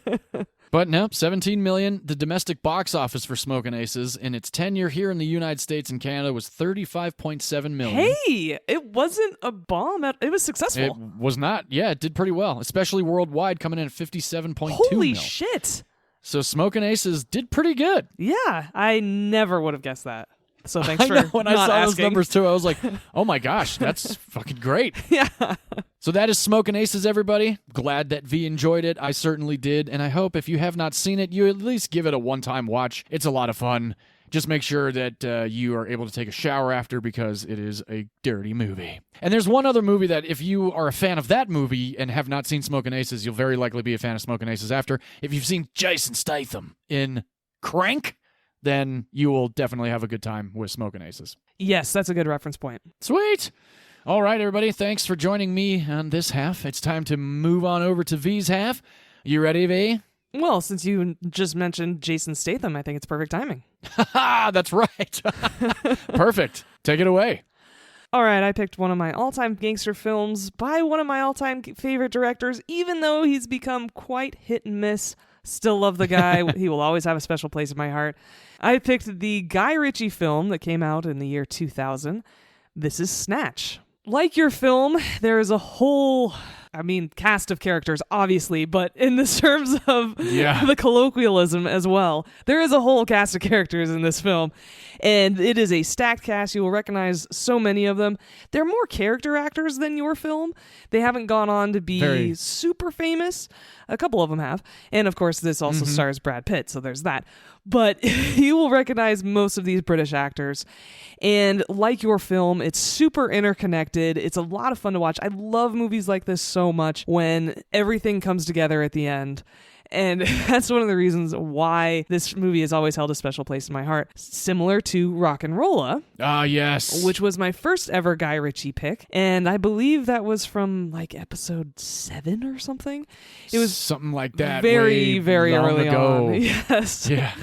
Speaker 2: But no, $17 million. The domestic box office for Smokin' Aces in its tenure here in the United States and Canada was $35.7 million.
Speaker 1: Hey, it wasn't a bomb. It was successful.
Speaker 2: It was not. Yeah, it did pretty well, especially worldwide, coming in at $57.2 million.
Speaker 1: Holy shit.
Speaker 2: So Smokin' Aces did pretty good.
Speaker 1: Yeah, I never would have guessed that. So thanks for
Speaker 2: when I
Speaker 1: not
Speaker 2: saw those
Speaker 1: asking.
Speaker 2: numbers too, I was like, oh my gosh, that's fucking great.
Speaker 1: Yeah.
Speaker 2: So that is Smokin' Aces, everybody. Glad that V enjoyed it. I certainly did. And I hope if you have not seen it, you at least give it a one-time watch. It's a lot of fun. Just make sure that you are able to take a shower after because it is a dirty movie. And there's one other movie that if you are a fan of that movie and have not seen Smokin' Aces, you'll very likely be a fan of Smokin' Aces after. If you've seen Jason Statham in Crank, then you will definitely have a good time with Smokin' Aces.
Speaker 1: Yes, that's a good reference point.
Speaker 2: Sweet. All right, everybody. Thanks for joining me on this half. It's time to move on over to V's half. You ready, V?
Speaker 1: Well, since you just mentioned Jason Statham, I think it's perfect timing.
Speaker 2: Ha! That's right. Perfect. Take it away.
Speaker 1: All right, I picked one of my all-time gangster films by one of my all-time favorite directors, even though he's become quite hit and miss. Still love the guy. He will always have a special place in my heart. I picked the Guy Ritchie film that came out in the year 2000. This is Snatch. Like your film, there is a whole I mean, cast of characters, obviously, but in the terms of
Speaker 2: Yeah.
Speaker 1: the colloquialism as well, there is a whole cast of characters in this film, and it is a stacked cast. You will recognize so many of them. They're more character actors than your film. They haven't gone on to be super famous. A couple of them have. And of course, this also stars Brad Pitt, so there's that. But you will recognize most of these British actors. And like your film, it's super interconnected. It's a lot of fun to watch. I love movies like this so much when everything comes together at the end. And that's one of the reasons why this movie has always held a special place in my heart. Similar to Rock'n'Rolla.
Speaker 2: Ah, yes.
Speaker 1: Which was my first ever Guy Ritchie pick. And I believe that was from like episode 7 or something. It was
Speaker 2: something like that.
Speaker 1: Very, very
Speaker 2: long
Speaker 1: early
Speaker 2: ago.
Speaker 1: on. Yes.
Speaker 2: Yeah.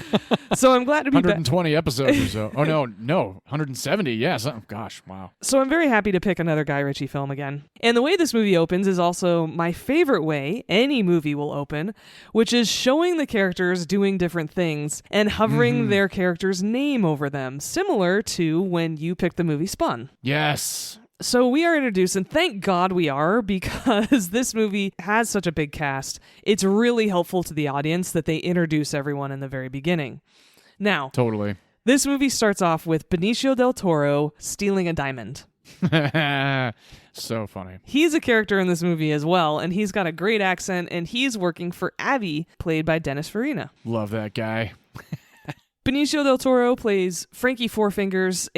Speaker 1: So I'm glad to be
Speaker 2: 120 episodes or so. Oh, no. 170. Yes. Oh, gosh. Wow.
Speaker 1: So I'm very happy to pick another Guy Ritchie film again. And the way this movie opens is also my favorite way any movie will open, which is showing the characters doing different things and hovering their character's name over them, similar to when you picked the movie Spun.
Speaker 2: Yes.
Speaker 1: So we are introduced, and thank God we are, because this movie has such a big cast. It's really helpful to the audience that they introduce everyone in the very beginning. Now,
Speaker 2: Totally.
Speaker 1: this movie starts off with Benicio del Toro stealing a diamond.
Speaker 2: So funny.
Speaker 1: He's a character in this movie as well, and he's got a great accent, and he's working for Abby, played by Dennis Farina.
Speaker 2: Love that guy.
Speaker 1: Benicio del Toro plays Frankie Four Fingers,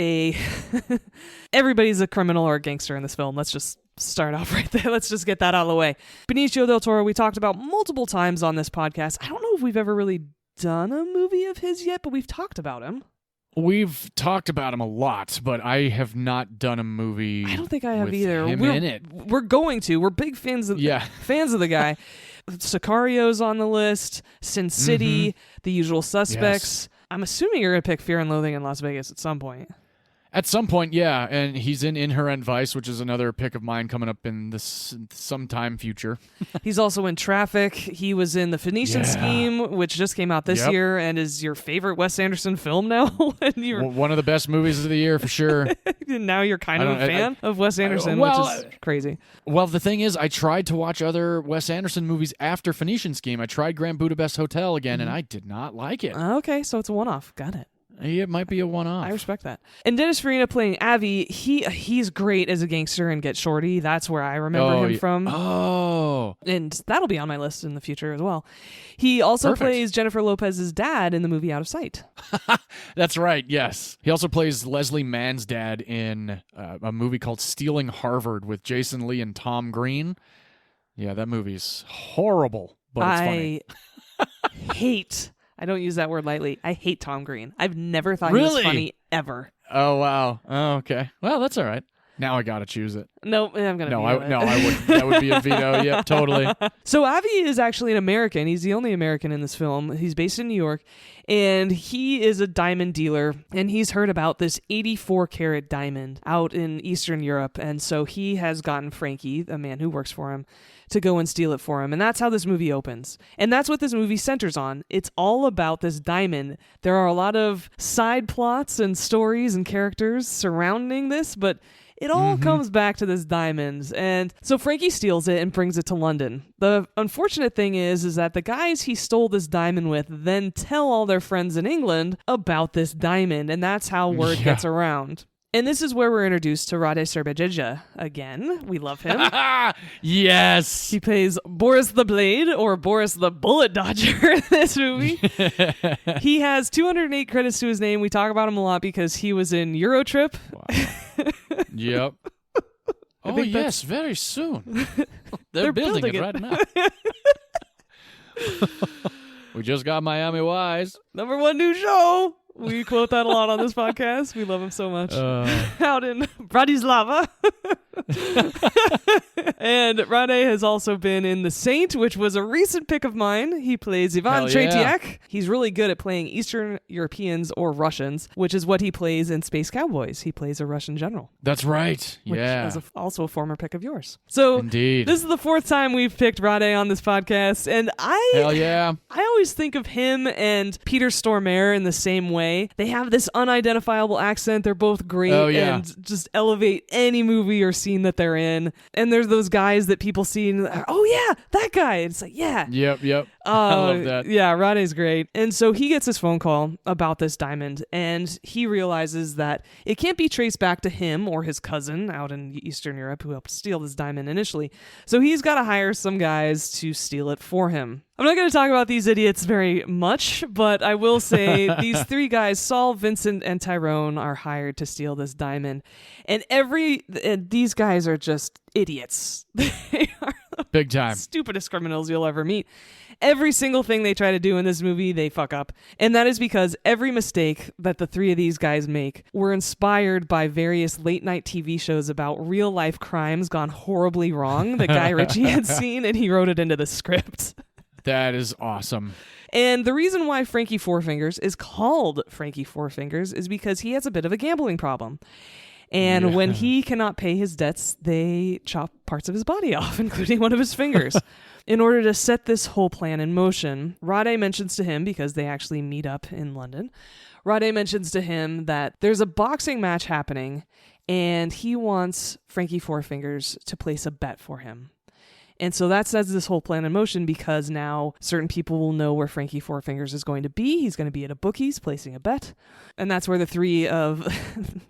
Speaker 1: everybody's a criminal or a gangster in this film. Let's just start off right there. Let's just get that out of the way. Benicio del Toro, we talked about multiple times on this podcast. I don't know if we've ever really done a movie of his yet, but we've talked about him.
Speaker 2: We've talked about him a lot, but I have not done a movie.
Speaker 1: I don't think I have
Speaker 2: with
Speaker 1: either.
Speaker 2: Him in it.
Speaker 1: We're going to. We're big fans of the guy. Sicario's on the list. Sin City, The Usual Suspects. Yes. I'm assuming you're going to pick Fear and Loathing in Las Vegas at some point.
Speaker 2: At some point, yeah, and he's in Inherent Vice, which is another pick of mine coming up in this sometime future.
Speaker 1: He's also in Traffic. He was in The Phoenician Scheme, which just came out this year and is your favorite Wes Anderson film now.
Speaker 2: One of the best movies of the year, for sure.
Speaker 1: Now you're kind of a fan of Wes Anderson, which is crazy.
Speaker 2: Well, the thing is, I tried to watch other Wes Anderson movies after Phoenician Scheme. I tried Grand Budapest Hotel again, and I did not like it.
Speaker 1: Okay, so it's a one-off. Got it.
Speaker 2: It might be a one-off.
Speaker 1: I respect that. And Dennis Farina playing Avi, he's great as a gangster in Get Shorty. That's where I remember him from.
Speaker 2: Oh.
Speaker 1: And that'll be on my list in the future as well. He also plays Jennifer Lopez's dad in the movie Out of Sight.
Speaker 2: That's right, yes. He also plays Leslie Mann's dad in a movie called Stealing Harvard with Jason Lee and Tom Green. Yeah, that movie's horrible, but it's funny.
Speaker 1: I don't use that word lightly. I hate Tom Green. I've never thought he was funny ever.
Speaker 2: Oh, wow. Oh, okay. Well, that's all right. Now I gotta choose it.
Speaker 1: No, I'm gonna veto it.
Speaker 2: No, I wouldn't. That would be a veto. Yep, totally.
Speaker 1: So Avi is actually an American. He's the only American in this film. He's based in New York, and he is a diamond dealer, and he's heard about this 84-carat diamond out in Eastern Europe, and so he has gotten Frankie, a man who works for him, to go and steal it for him. And that's how this movie opens. And that's what this movie centers on. It's all about this diamond. There are a lot of side plots and stories and characters surrounding this, but it all comes back to this diamond. And so Frankie steals it and brings it to London. The unfortunate thing is that the guys he stole this diamond with then tell all their friends in England about this diamond, and that's how word gets around. And this is where we're introduced to Rade Srbeđija again. We love him.
Speaker 2: Yes.
Speaker 1: He plays Boris the Blade, or Boris the Bullet Dodger in this movie. He has 208 credits to his name. We talk about him a lot because he was in Eurotrip.
Speaker 2: Wow. Yep. Oh, yes, very soon. They're building it right now. We just got Miami Wise.
Speaker 1: #1 new show. We quote that a lot on this podcast. We love him so much. Out in Bratislava. And Rade has also been in The Saint, which was a recent pick of mine. He plays Ivan Tretiak. He's really good at playing Eastern Europeans or Russians, which is what he plays in Space Cowboys. He plays a Russian general.
Speaker 2: That's right.
Speaker 1: Which is also a former pick of yours. So
Speaker 2: indeed,
Speaker 1: this is the 4th time we've picked Rade on this podcast, and I always think of him and Peter Stormare in the same way. They have this unidentifiable accent. They're both great and just elevate any movie or scene that they're in. And there's those guys that people see and oh yeah, that guy. And it's like, yeah.
Speaker 2: Yep. I love that.
Speaker 1: Yeah, Rade's great. And so he gets this phone call about this diamond, and he realizes that it can't be traced back to him or his cousin out in Eastern Europe who helped steal this diamond initially. So he's got to hire some guys to steal it for him. I'm not going to talk about these idiots very much, but I will say these three guys, Saul, Vincent, and Tyrone, are hired to steal this diamond. And these guys are just idiots. They are
Speaker 2: big time.
Speaker 1: Stupidest criminals you'll ever meet. Every single thing they try to do in this movie, they fuck up. And that is because every mistake that the three of these guys make were inspired by various late-night TV shows about real-life crimes gone horribly wrong that Guy Ritchie had seen, and he wrote it into the script.
Speaker 2: That is awesome.
Speaker 1: And the reason why Frankie Four Fingers is called Frankie Four Fingers is because he has a bit of a gambling problem. And when he cannot pay his debts, they chop parts of his body off, including one of his fingers. In order to set this whole plan in motion, Rade mentions to him, because they actually meet up in London, Rade mentions to him that there's a boxing match happening, and he wants Frankie Four Fingers to place a bet for him. And so that sets this whole plan in motion because now certain people will know where Frankie Four Fingers is going to be. He's going to be at a bookie's placing a bet. And that's where the three of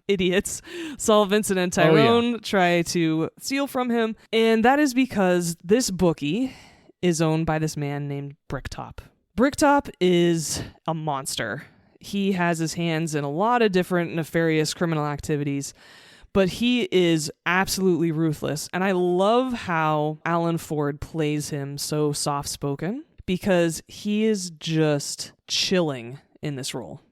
Speaker 1: idiots, Saul, Vincent, and Tyrone, try to steal from him. And that is because this bookie is owned by this man named Bricktop. Bricktop is a monster. He has his hands in a lot of different nefarious criminal activities, but he is absolutely ruthless. And I love how Alan Ford plays him so soft-spoken because he is just chilling in this role.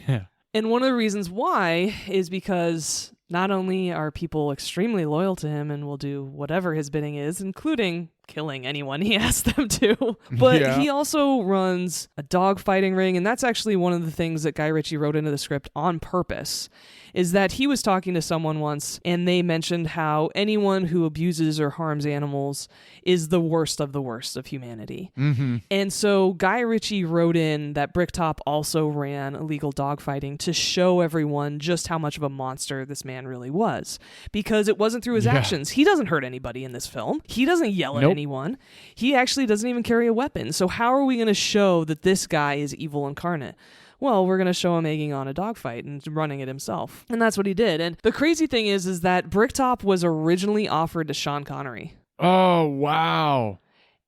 Speaker 2: Yeah.
Speaker 1: And one of the reasons why is because not only are people extremely loyal to him and will do whatever his bidding is, including killing anyone he asks them to, but he also runs a dogfighting ring. And that's actually one of the things that Guy Ritchie wrote into the script on purpose, is that he was talking to someone once and they mentioned how anyone who abuses or harms animals is the worst of humanity.
Speaker 2: Mm-hmm.
Speaker 1: And so Guy Ritchie wrote in that Bricktop also ran illegal dogfighting to show everyone just how much of a monster this man really was, because it wasn't through his actions. He doesn't hurt anybody in this film. He doesn't yell at anyone. He actually doesn't even carry a weapon. So how are we going to show that this guy is evil incarnate? Well, we're going to show him egging on a dogfight and running it himself. And that's what he did. And the crazy thing is that Bricktop was originally offered to Sean Connery.
Speaker 2: Oh, wow.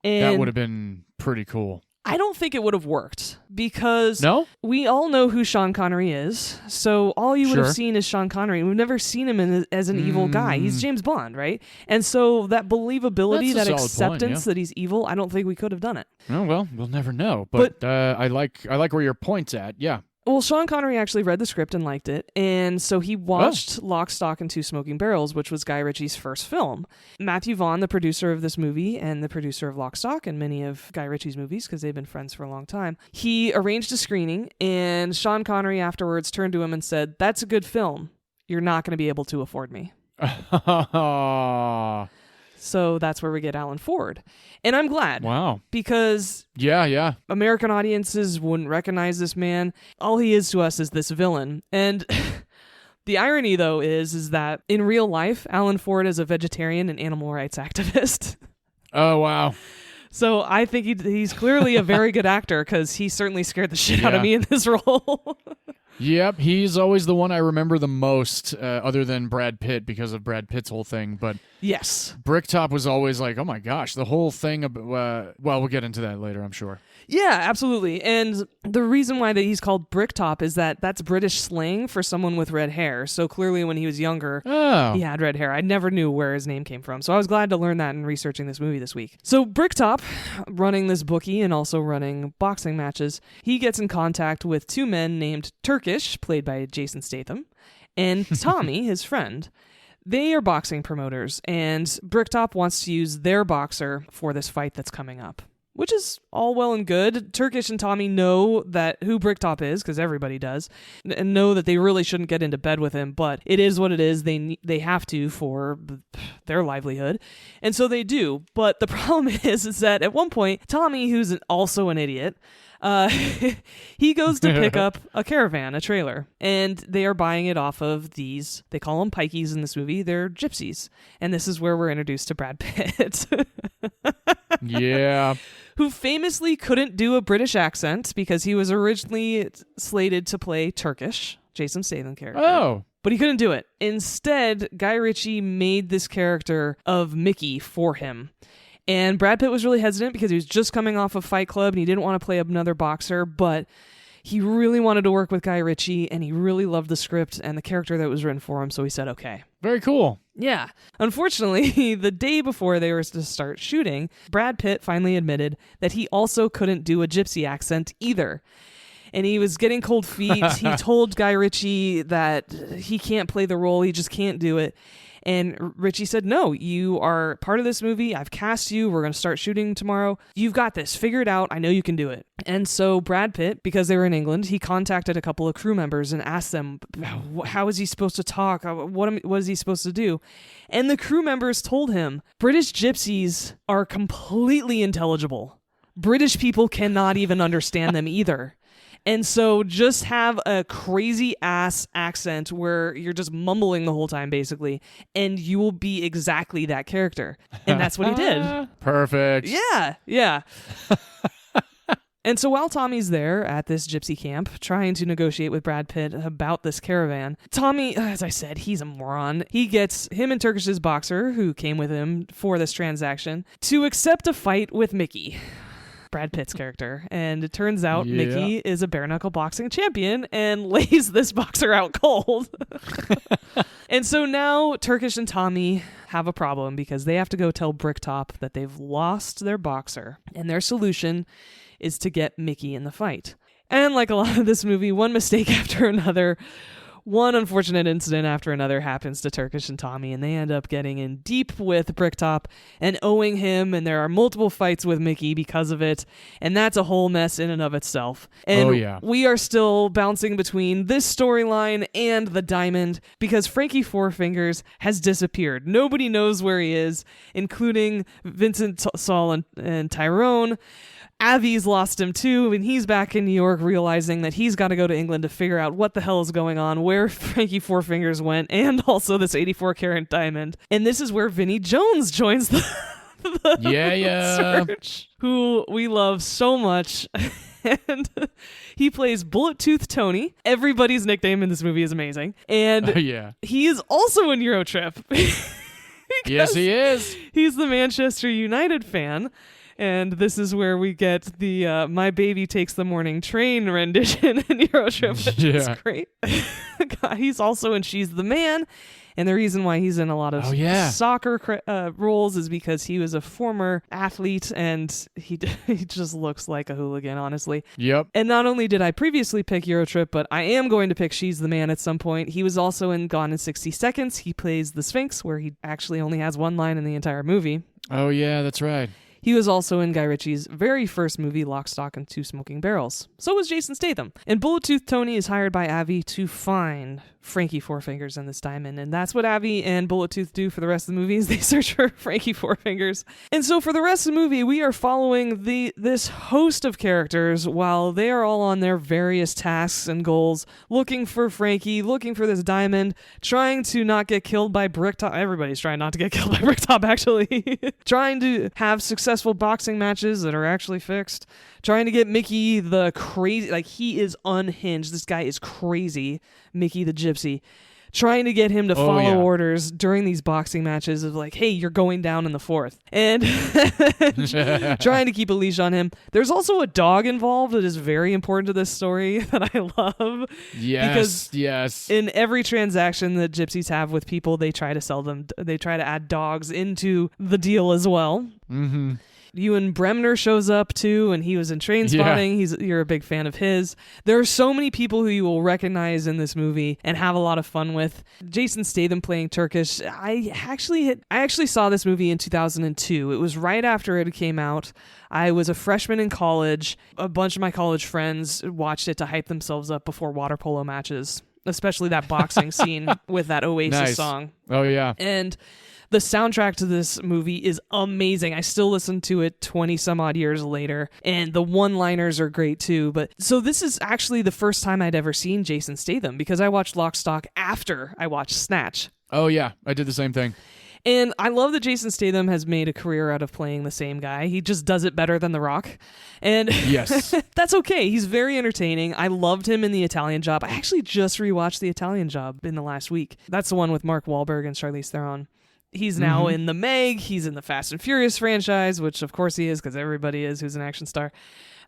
Speaker 1: And
Speaker 2: that would have been pretty cool.
Speaker 1: I don't think it would have worked because we all know who Sean Connery is. So all you would have seen is Sean Connery. We've never seen him as an evil guy. He's James Bond, right? And so that believability, that acceptance that he's evil, I don't think we could have done it.
Speaker 2: Oh, well, we'll never know. But I like where your point's at. Yeah.
Speaker 1: Well, Sean Connery actually read the script and liked it, and so he watched Lock, Stock, and Two Smoking Barrels, which was Guy Ritchie's first film. Matthew Vaughn, the producer of this movie and the producer of Lock, Stock, and many of Guy Ritchie's movies, because they've been friends for a long time, he arranged a screening, and Sean Connery afterwards turned to him and said, "That's a good film. You're not going to be able to afford me." So that's where we get Alan Ford. And I'm glad.
Speaker 2: Wow.
Speaker 1: Because American audiences wouldn't recognize this man. All he is to us is this villain. And the irony, though, is that in real life, Alan Ford is a vegetarian and animal rights activist.
Speaker 2: Oh, wow.
Speaker 1: So I think he's clearly a very good actor because he certainly scared the shit out of me in this role.
Speaker 2: Yep, he's always the one I remember the most, other than Brad Pitt because of Brad Pitt's whole thing. But
Speaker 1: yes,
Speaker 2: Bricktop was always like, oh my gosh, the whole thing. Well, we'll get into that later, I'm sure.
Speaker 1: Yeah, absolutely. And the reason why that he's called Bricktop is that that's British slang for someone with red hair. So clearly when he was younger, he had red hair. I never knew where his name came from. So I was glad to learn that in researching this movie this week. So Bricktop, running this bookie and also running boxing matches, he gets in contact with two men named Turkish, played by Jason Statham, and Tommy, his friend. They are boxing promoters, and Bricktop wants to use their boxer for this fight that's coming up. which is all well and good. Turkish and Tommy know that who Bricktop is, because everybody does, and know that they really shouldn't get into bed with him, but it is what it is. They have to for their livelihood, and so they do. But the problem is that at one point, Tommy, who's also an idiot, he goes to pick up a caravan, a trailer, and they are buying it off of these, they call them pikeys in this movie, they're gypsies. And this is where we're introduced to Brad Pitt.
Speaker 2: Yeah.
Speaker 1: Who famously couldn't do a British accent because he was originally slated to play Turkish, Jason Statham character.
Speaker 2: Oh.
Speaker 1: But he couldn't do it. Instead, Guy Ritchie made this character of Mickey for him. And Brad Pitt was really hesitant because he was just coming off of Fight Club and he didn't want to play another boxer, but he really wanted to work with Guy Ritchie and he really loved the script and the character that was written for him, so he said okay.
Speaker 2: Very cool.
Speaker 1: Yeah. Unfortunately, the day before they were to start shooting, Brad Pitt finally admitted that he also couldn't do a gypsy accent either. And he was getting cold feet. He told Guy Ritchie that he can't play the role, he just can't do it. And Ritchie said, no, you are part of this movie. I've cast you. We're going to start shooting tomorrow. You've got this. Figure it out. I know you can do it. And so Brad Pitt, because they were in England, he contacted a couple of crew members and asked them, how is he supposed to talk? What is he supposed to do? And the crew members told him, British gypsies are completely intelligible. British people cannot even understand them either. And so just have a crazy ass accent where you're just mumbling the whole time, basically, and you will be exactly that character. And that's what he did.
Speaker 2: Perfect.
Speaker 1: Yeah. And so while Tommy's there at this gypsy camp, trying to negotiate with Brad Pitt about this caravan, Tommy, as I said, he's a moron. He gets him and Turkish's boxer, who came with him for this transaction, to accept a fight with Mickey, Brad Pitt's character. And it turns out Mickey is a bare knuckle boxing champion and lays this boxer out cold. And so now Turkish and Tommy have a problem because they have to go tell Bricktop that they've lost their boxer, and their solution is to get Mickey in the fight. And like a lot of this movie, one mistake after another, one unfortunate incident after another happens to Turkish and Tommy, and they end up getting in deep with Bricktop and owing him, and there are multiple fights with Mickey because of it, and that's a whole mess in and of itself. And we are still bouncing between this storyline and the diamond because Frankie Four Fingers has disappeared. Nobody knows where he is, including Vincent, Saul, and Tyrone. Avi's lost him too, and he's back in New York realizing that he's got to go to England to figure out what the hell is going on, where Frankie Four Fingers went, and also this 84-carat diamond. And this is where Vinnie Jones joins the search, who we love so much. And he plays Bullet Tooth Tony. Everybody's nickname in this movie is amazing. And he is also in Eurotrip.
Speaker 2: Yes, he is.
Speaker 1: He's the Manchester United fan. And this is where we get the My Baby Takes the Morning Train rendition in Eurotrip, which is great. He's also in She's the Man. And the reason why he's in a lot of soccer roles is because he was a former athlete and he just looks like a hooligan, honestly.
Speaker 2: Yep.
Speaker 1: And not only did I previously pick Eurotrip, but I am going to pick She's the Man at some point. He was also in Gone in 60 Seconds. He plays the Sphinx, where he actually only has one line in the entire movie.
Speaker 2: Oh, yeah, that's right.
Speaker 1: He was also in Guy Ritchie's very first movie, Lock, Stock, and Two Smoking Barrels. So was Jason Statham. And Bullet Tooth Tony is hired by Avi to find Frankie Four Fingers and this diamond. And that's what Avi and Bullet Tooth do for the rest of the movie, is they search for Frankie Four Fingers. And so for the rest of the movie, we are following this host of characters while they are all on their various tasks and goals, looking for Frankie, looking for this diamond, trying to not get killed by Bricktop. Everybody's trying not to get killed by Bricktop, actually. Trying to have successful boxing matches that are actually fixed. Trying to get Mickey the crazy, like, he is unhinged. This guy is crazy. Mickey the gypsy. Trying to get him to follow orders during these boxing matches of like, hey, you're going down in the fourth. And trying to keep a leash on him. There's also a dog involved that is very important to this story that I love. Because in every transaction that gypsies have with people, they try to sell them, they try to add dogs into the deal as well.
Speaker 2: Mm-hmm.
Speaker 1: Ewan Bremner shows up too, and he was in Trainspotting. You're a big fan of his. There are so many people who you will recognize in this movie and have a lot of fun with. Jason Statham playing Turkish. I actually saw this movie in 2002. It was right after it came out. I was a freshman in college. A bunch of my college friends watched it to hype themselves up before water polo matches, especially that boxing scene with that Oasis song.
Speaker 2: Oh, yeah.
Speaker 1: And the soundtrack to this movie is amazing. I still listen to it 20 some odd years later, and the one-liners are great too. But so this is actually the first time I'd ever seen Jason Statham, because I watched Lock, Stock after I watched Snatch.
Speaker 2: Oh, yeah. I did the same thing.
Speaker 1: And I love that Jason Statham has made a career out of playing the same guy. He just does it better than The Rock. And
Speaker 2: yes,
Speaker 1: that's okay. He's very entertaining. I loved him in The Italian Job. I actually just rewatched The Italian Job in the last week. That's the one with Mark Wahlberg and Charlize Theron. He's now in The Meg. He's in the Fast and Furious franchise, which of course he is, because everybody is who's an action star.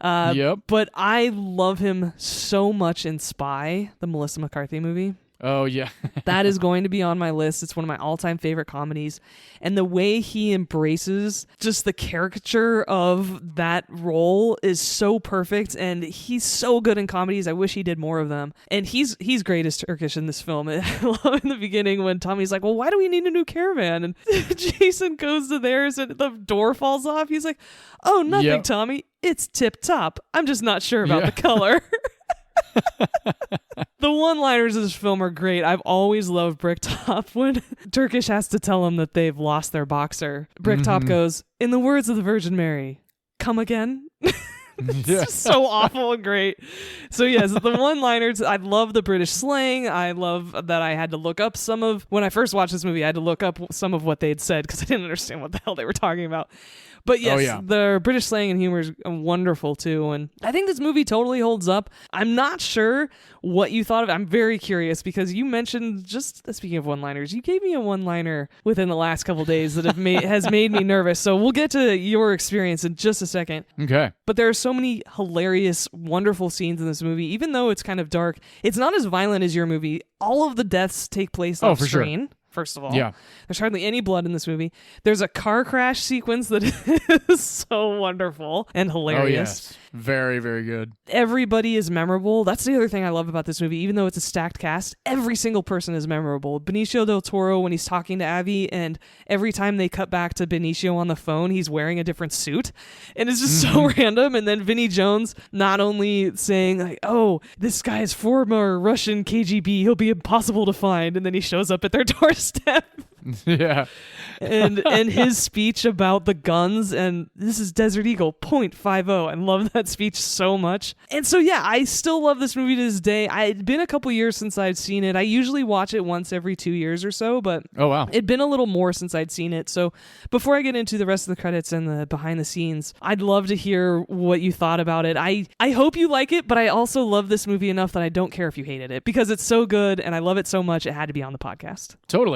Speaker 2: Yep.
Speaker 1: But I love him so much in Spy, the Melissa McCarthy movie.
Speaker 2: Oh, yeah.
Speaker 1: That is going to be on my list. It's one of my all-time favorite comedies. And the way he embraces just the caricature of that role is so perfect. And he's so good in comedies. I wish he did more of them. And he's great as Turkish in this film. I love in the beginning when Tommy's like, well, why do we need a new caravan? And Jason goes to theirs and the door falls off. He's like, oh, nothing, Tommy. It's tip-top. I'm just not sure about the color. The one-liners of this film are great. I've always loved Bricktop. When Turkish has to tell him that they've lost their boxer, Bricktop goes, in the words of the Virgin Mary, come again? It's just so awful and great. So yes, the one-liners, I love the British slang. I love that I had to look up when I first watched this movie, I had to look up some of what they'd said because I didn't understand what the hell they were talking about. But yes, the British slang and humor is wonderful too. And I think this movie totally holds up. I'm not sure what you thought of it. I'm very curious because you mentioned, just speaking of one-liners, you gave me a one-liner within the last couple days that has made me nervous. So we'll get to your experience in just a second.
Speaker 2: Okay.
Speaker 1: But there are so many hilarious, wonderful scenes in this movie. Even though it's kind of dark, it's not as violent as your movie. All of the deaths take place off screen. Sure. First of all, there's hardly any blood in this movie. There's a car crash sequence that is so wonderful and hilarious.
Speaker 2: Oh, yes. Very, very good.
Speaker 1: Everybody is memorable. That's the other thing I love about this movie. Even though it's a stacked cast, every single person is memorable. Benicio del Toro, when he's talking to Abby, and every time they cut back to Benicio on the phone, he's wearing a different suit. And it's just so random. And then Vinnie Jones not only saying, like, oh, this guy is former Russian KGB. He'll be impossible to find. And then he shows up at their doorstep.
Speaker 2: Yeah.
Speaker 1: and his speech about the guns, and this is Desert Eagle .50. I love that speech so much. And so yeah, I still love this movie to this day. It'd been a couple years since I'd seen it. I usually watch it once every 2 years or so, but
Speaker 2: oh wow,
Speaker 1: it'd been a little more since I'd seen it. So before I get into the rest of the credits and the behind the scenes, I'd love to hear what you thought about it. I hope you like it, but I also love this movie enough that I don't care if you hated it, because it's so good and I love it so much it had to be on the podcast.
Speaker 2: Totally.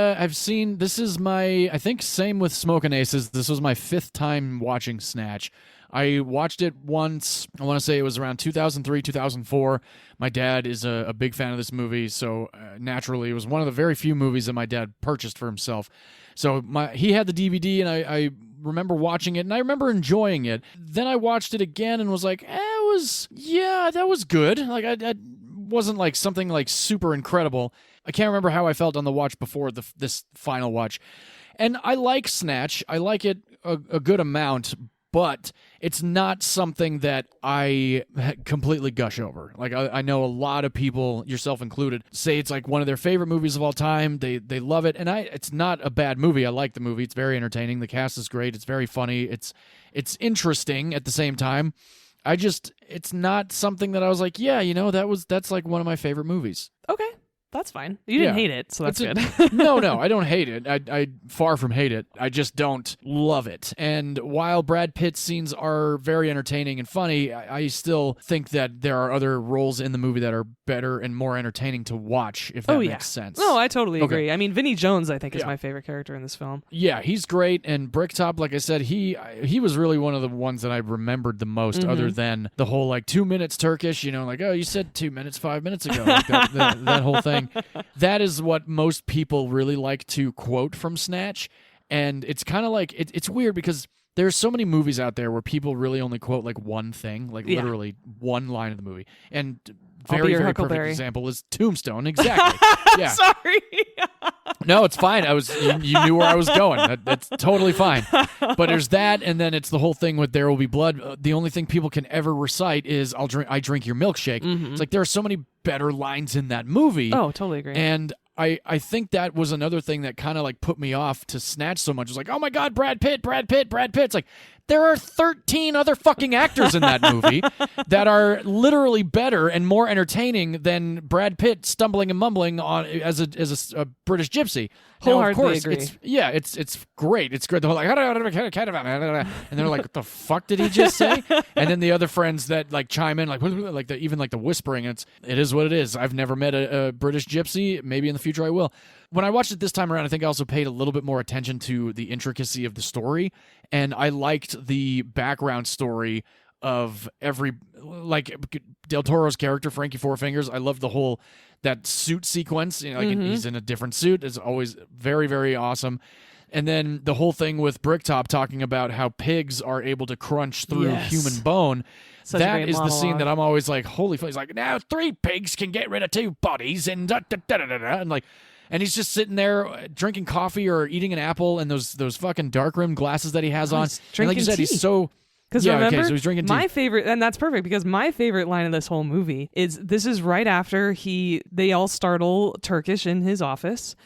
Speaker 2: I've seen, this is my, I think same with Smokin' Aces, this was my 5th time watching Snatch. I watched it once, I want to say it was around 2003, 2004. My dad is a big fan of this movie, so naturally it was one of the very few movies that my dad purchased for himself. So he had the DVD, and I remember watching it, and I remember enjoying it. Then I watched it again and was like, that was good. Like, I wasn't like something like super incredible. I can't remember how I felt on the watch before this final watch. And I like Snatch. I like it a good amount, but it's not something that I completely gush over. Like, I know a lot of people, yourself included, say it's like one of their favorite movies of all time. They love it, and it's not a bad movie. I like the movie. It's very entertaining. The cast is great. It's very funny. It's interesting at the same time. It's not something that I was like, that's like one of my favorite movies.
Speaker 1: Okay. That's fine. You didn't hate it, so that's good.
Speaker 2: No, I don't hate it. I far from hate it. I just don't love it. And while Brad Pitt's scenes are very entertaining and funny, I still think that there are other roles in the movie that are better and more entertaining to watch, if that makes sense.
Speaker 1: No, I totally agree. I mean, Vinnie Jones, I think, is my favorite character in this film.
Speaker 2: Yeah, he's great. And Bricktop, like I said, he was really one of the ones that I remembered the most, other than the whole, like, 2 minutes Turkish, like, oh, you said 2 minutes 5 minutes ago. Like that whole thing. That is what most people really like to quote from Snatch, and it's kind of like it's weird because there's so many movies out there where people really only quote like one thing, like
Speaker 1: Yeah.
Speaker 2: literally one line of the movie. And
Speaker 1: I'll be
Speaker 2: very,
Speaker 1: your
Speaker 2: very perfect
Speaker 1: Huckleberry.
Speaker 2: example is Tombstone. Exactly. Yeah.
Speaker 1: Sorry.
Speaker 2: No, it's fine. You knew where I was going. That's totally fine. But there's that, and then it's the whole thing with "There Will Be Blood." The only thing people can ever recite is I drink your milkshake." It's like there are so many better lines in that movie.
Speaker 1: Oh, totally agree.
Speaker 2: And I think that was another thing that kind of like put me off to Snatch so much. It was like, oh my God, Brad Pitt. It's like, there are 13 other fucking actors in that movie that are literally better and more entertaining than Brad Pitt stumbling and mumbling on as a British gypsy. Now, of
Speaker 1: Wholeheartedly
Speaker 2: course,
Speaker 1: agree.
Speaker 2: it's great. It's great. The whole like, and they're like, what the fuck did he just say? And then the other friends that like chime in, like even the whispering. It is what it is. I've never met a British gypsy. Maybe in the future I will. When I watched it this time around, I think I also paid a little bit more attention to the intricacy of the story, and I liked the background story of like Del Toro's character, Frankie Four Fingers. I love the whole that suit sequence. You know, like he's in a different suit. It's always very, very awesome. And then the whole thing with Bricktop talking about how pigs are able to crunch through human bone.
Speaker 1: Such a
Speaker 2: That
Speaker 1: great
Speaker 2: is the scene
Speaker 1: monologue.
Speaker 2: that I'm always like, holy fuck. He's like, now 3 pigs can get rid of 2 bodies and and like, and he's just sitting there drinking coffee or eating an apple and those fucking dark rimmed glasses that he has on.
Speaker 1: he's
Speaker 2: And like you
Speaker 1: drinking
Speaker 2: said,
Speaker 1: tea.
Speaker 2: he's so.
Speaker 1: Because
Speaker 2: Yeah, okay,
Speaker 1: remember,
Speaker 2: so he's drinking tea.
Speaker 1: my favorite, and that's perfect because my favorite line of this whole movie is this is right after they all startle Turkish in his office,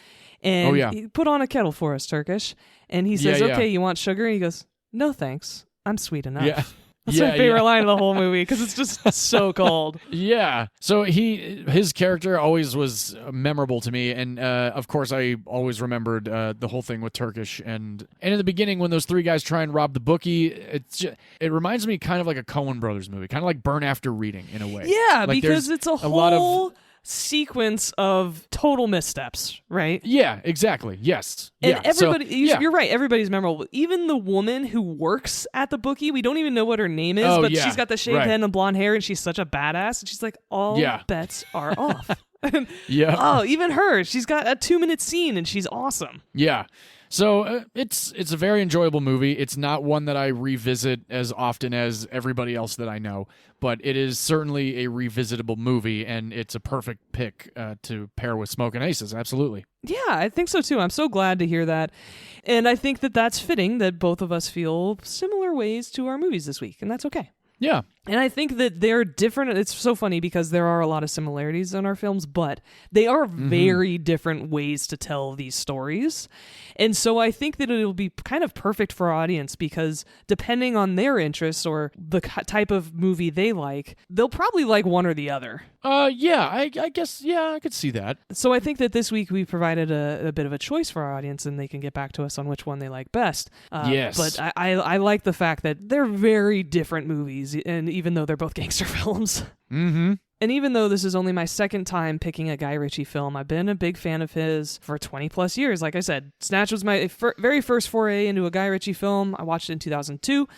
Speaker 1: and
Speaker 2: Oh, yeah.
Speaker 1: he put on a kettle for us, Turkish, and he says,
Speaker 2: Yeah, yeah.
Speaker 1: "Okay, you want sugar?" And he goes, "No, thanks, I'm sweet enough."
Speaker 2: Yeah.
Speaker 1: That's
Speaker 2: Yeah,
Speaker 1: my favorite
Speaker 2: yeah.
Speaker 1: line of the whole movie because it's just so cold.
Speaker 2: Yeah. So his character always was memorable to me, and of course I always remembered the whole thing with Turkish, and in the beginning when those 3 guys try and rob the bookie, it reminds me kind of like a Coen Brothers movie, kind of like Burn After Reading in a way.
Speaker 1: Yeah,
Speaker 2: Like,
Speaker 1: because
Speaker 2: there's
Speaker 1: it's a
Speaker 2: lot of
Speaker 1: whole sequence of total missteps, right?
Speaker 2: Yeah, exactly. Yes.
Speaker 1: And
Speaker 2: yeah.
Speaker 1: everybody,
Speaker 2: So, yeah.
Speaker 1: you're right, everybody's memorable. Even the woman who works at the bookie, we don't even know what her name is,
Speaker 2: Oh,
Speaker 1: but
Speaker 2: yeah,
Speaker 1: she's got the shaved
Speaker 2: right.
Speaker 1: head and blonde hair, and she's such a badass. And she's like, all
Speaker 2: Yeah.
Speaker 1: bets are off. And,
Speaker 2: Yeah.
Speaker 1: oh, even her, she's got a 2-minute scene, and she's awesome.
Speaker 2: Yeah. So it's a very enjoyable movie. It's not one that I revisit as often as everybody else that I know, but it is certainly a revisitable movie, and it's a perfect pick to pair with Smoking Aces. Absolutely.
Speaker 1: Yeah, I think so too. I'm so glad to hear that. And I think that that's fitting that both of us feel similar ways to our movies this week, and that's okay.
Speaker 2: Yeah.
Speaker 1: And I think that they're different. It's so funny because there are a lot of similarities in our films, but they are very different ways to tell these stories. And so I think that it'll be kind of perfect for our audience because depending on their interests or the type of movie they like, they'll probably like one or the other.
Speaker 2: Yeah, I guess, I could see that.
Speaker 1: So I think that this week we provided a bit of a choice for our audience and they can get back to us on which one they like best.
Speaker 2: Yes.
Speaker 1: But I like the fact that they're very different movies, and even though they're both gangster films.
Speaker 2: Mm-hmm.
Speaker 1: And even though this is only my second time picking a Guy Ritchie film, I've been a big fan of his for 20 plus years. Like I said, Snatch was my very first foray into a Guy Ritchie film. I watched it in 2002.